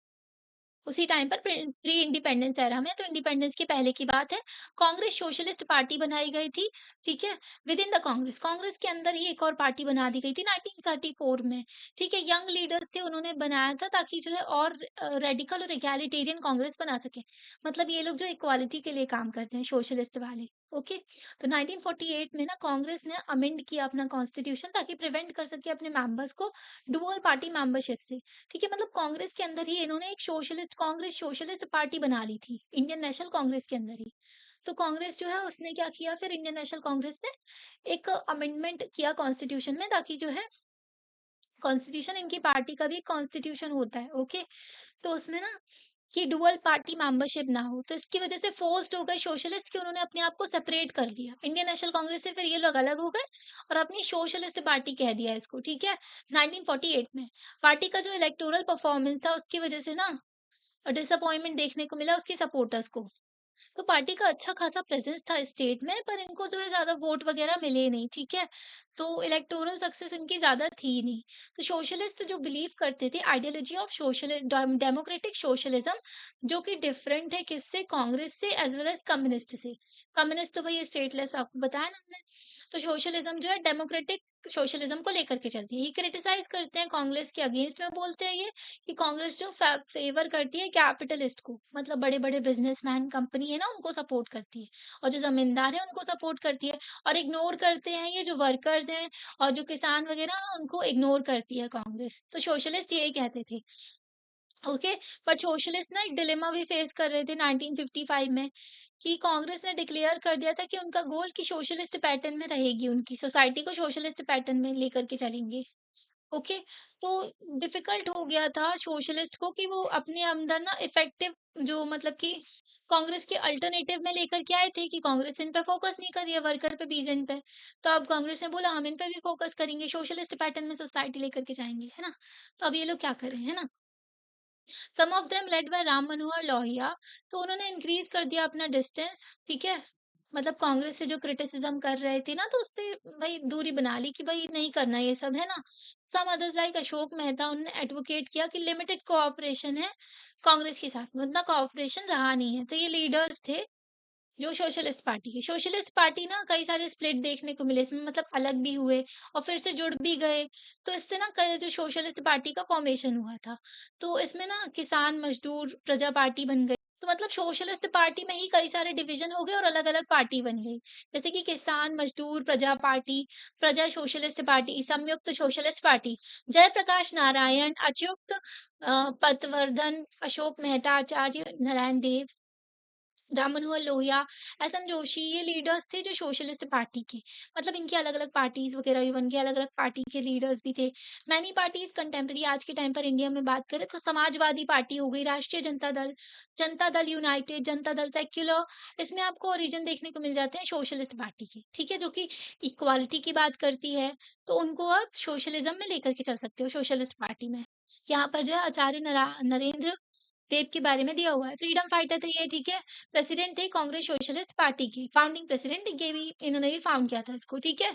उसी टाइम पर प्री इंडिपेंडेंस एरा में, तो इंडिपेंडेंस के पहले की बात है, कांग्रेस सोशलिस्ट पार्टी बनाई गई थी, ठीक है? With in the Congress, Congress के अंदर ही एक और पार्टी बना दी गई थी 1934 में, ठीक है? यंग लीडर्स थे, उन्होंने बनाया था ताकि जो है और रेडिकल और इगैलिटेरियन कांग्रेस बना सकें। मतलब ये लोग जो इक्वालिटी के लिए काम करते हैं सोशलिस्ट वाले, ओके? तो 1948 में ना कांग्रेस ने अमेंड किया अपना कॉन्स्टिट्यूशन ताकि प्रिवेंट कर सके अपने मेंबर्स को डुअल पार्टी मेंबरशिप से। ठीक है, मतलब कांग्रेस के अंदर ही इन्होंने एक सोशलिस्ट पार्टी बना ली थी, इंडियन नेशनल कांग्रेस के अंदर ही। तो कांग्रेस जो है उसने क्या किया, फिर इंडियन नेशनल कांग्रेस ने एक अमेंडमेंट किया कॉन्स्टिट्यूशन में ताकि जो है कॉन्स्टिट्यूशन, इनकी पार्टी का भी कॉन्स्टिट्यूशन होता है, ओके। तो उसमें ना कि डुअल पार्टी मेंबरशिप ना हो, तो इसकी वजह से फोर्स्ड हो गए सोशलिस्ट कि उन्होंने अपने आप को सेपरेट कर दिया इंडियन नेशनल कांग्रेस से। फिर ये लोग अलग हो गए और अपनी सोशलिस्ट पार्टी कह दिया इसको, ठीक है, 1948 में। पार्टी का जो इलेक्टोरल परफॉर्मेंस था उसकी वजह से ना डिसअपॉइंटमेंट देखने को मिला उसके सपोर्टर्स को। तो पार्टी का अच्छा खासा प्रेजेंस था स्टेट में, पर इनको जो है ज़्यादा वोट वगैरह मिले नहीं, ठीक है? तो इलेक्टोरल सक्सेस इनकी ज़्यादा थी नहीं। तो सोशलिस्ट जो बिलीव करते थे आइडियोलॉजी ऑफ डेमोक्रेटिक सोशलिज्म, जो कि डिफरेंट है किससे, कांग्रेस से एज़ वेल एज़ कम्युनिस्ट से। कम्युनिस्ट तो भई स्टेटलेस आपको बताया ना हमने। तो सोशलिज्म जो है डेमोक्रेटिक सोशलिज्म को लेकर के चलती है। ये क्रिटिसाइज़ करते हैं कांग्रेस के अगेंस्ट में, बोलते हैं ये कि कांग्रेस जो फेवर करती है कैपिटलिस्ट को, मतलब बड़े-बड़े बिजनेसमैन कंपनी है ना उनको सपोर्ट करती है और जो जमींदार है उनको सपोर्ट करती है, और इग्नोर करते हैं ये जो वर्कर्स हैं और जो किसान वगैरह हैं, उनको इग्नोर करती है कांग्रेस। तो सोशलिस्ट यही कहते थे, ओके। पर सोशलिस्ट ना एक डिलेमा भी फेस कर रहे थे 1955 में कि कांग्रेस ने डिक्लेयर कर दिया था कि उनका गोल कि सोशलिस्ट पैटर्न में रहेगी, उनकी सोसाइटी को सोशलिस्ट पैटर्न में लेकर के चलेंगे, ओके। तो डिफिकल्ट हो गया था सोशलिस्ट को कि वो अपने अंदर ना इफेक्टिव जो मतलब कि कांग्रेस के अल्टरनेटिव में लेकर के आए थे कि कांग्रेस इन पे फोकस नहीं कर रही है, वर्कर पे, पीजेंट पे। तो अब कांग्रेस ने बोला हम इन पे भी फोकस करेंगे, सोशलिस्ट पैटर्न में सोसाइटी लेकर के जाएंगे, है ना? तो अब ये लोग क्या करें, है ना? Some of them led by Ram Manohar Lohia. तो उन्होंने इंक्रीज कर दिया अपना डिस्टेंस, ठीक है, मतलब कांग्रेस से जो क्रिटिसिज्म कर रहे थे ना, तो उससे भाई दूरी बना ली कि भाई नहीं करना ये सब, है ना? Some others like Ashok Mehta, उन्होंने एडवोकेट किया कि लिमिटेड कोऑपरेशन है कांग्रेस के साथ में, उतना कोऑपरेशन रहा नहीं है। तो ये लीडर्स थे जो सोशलिस्ट पार्टी के। सोशलिस्ट पार्टी ना कई सारे स्प्लिट देखने को मिले इसमें, मतलब अलग भी हुए और फिर से जुड़ भी गए। तो इससे ना कई जो सोशलिस्ट पार्टी का फॉर्मेशन हुआ था। तो इसमें ना किसान, मजदूर, प्रजा पार्टी बन गई। तो मतलब सोशलिस्ट पार्टी में ही कई सारे डिवीजन हो गए और अलग-अलग पार्टी बन गई। जैसे कि किसान मजदूर प्रजा पार्टी, प्रजा सोशलिस्ट पार्टी, संयुक्त सोशलिस्ट पार्टी, जयप्रकाश नारायण, अच्युत पतवर्धन, अशोक मेहता, आचार्य नारायण देव, राम मनोहर लोहिया, एसएम जोशी, ये लीडर्स थे जो सोशलिस्ट पार्टी के। मतलब इनकी अलग-अलग पार्टीज़ वगैरह भी बन गई, अलग-अलग पार्टी के लीडर्स भी थे। मैनी पार्टीज़ कंटेम्परेरी आज के टाइम पर इंडिया में बात करें तो समाजवादी पार्टी हो गई, राष्ट्रीय जनता दल यूनाइटेड, जनता दल सेक्युलर, इसमें आपको ओरिजिन देखने को मिल जाते हैं सोशलिस्ट पार्टी के, ठीक है? जो कि इक्वालिटी की बात करती है, तो उनको आप सोशलिज्म में लेकर के चल सकते हो सोशलिस्ट पार्टी में। यहाँ पर जो है आचार्य नरेंद्र देव के बारे में दिया हुआ है। फ्रीडम फाइटर थे ये, ठीक है? प्रेसिडेंट थे कांग्रेस सोशलिस्ट पार्टी के, फाउंडिंग प्रेसिडेंट ये भी इन्होंने ही फाउंड किया था इसको, ठीक है?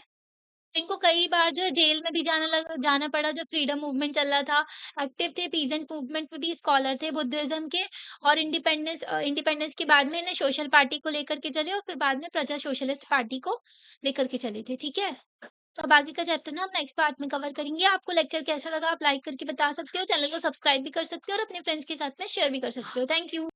इनको कई बार जो है जेल में भी जाना पड़ा जब फ्रीडम मूवमेंट चल रहा था। एक्टिव थे पीजेंट मूवमेंट में भी स्कॉलर थे बुद्धिज़्म के और इंडिपेंडेंस के बाद में इन्हें सोशल पार्टी को लेकर के चले और फिर बाद में प्रजा सोशलिस्ट पार्टी को लेकर के चले थे, ठीक है? तो अब आगे का चैप्टर ना हम नेक्स्ट पार्ट में कवर करेंगे। आपको लेक्चर कैसा लगा आप लाइक करके बता सकते हो, चैनल को सब्सक्राइब भी कर सकते हो और अपने फ्रेंड्स के साथ में शेयर भी कर सकते हो। Thank you.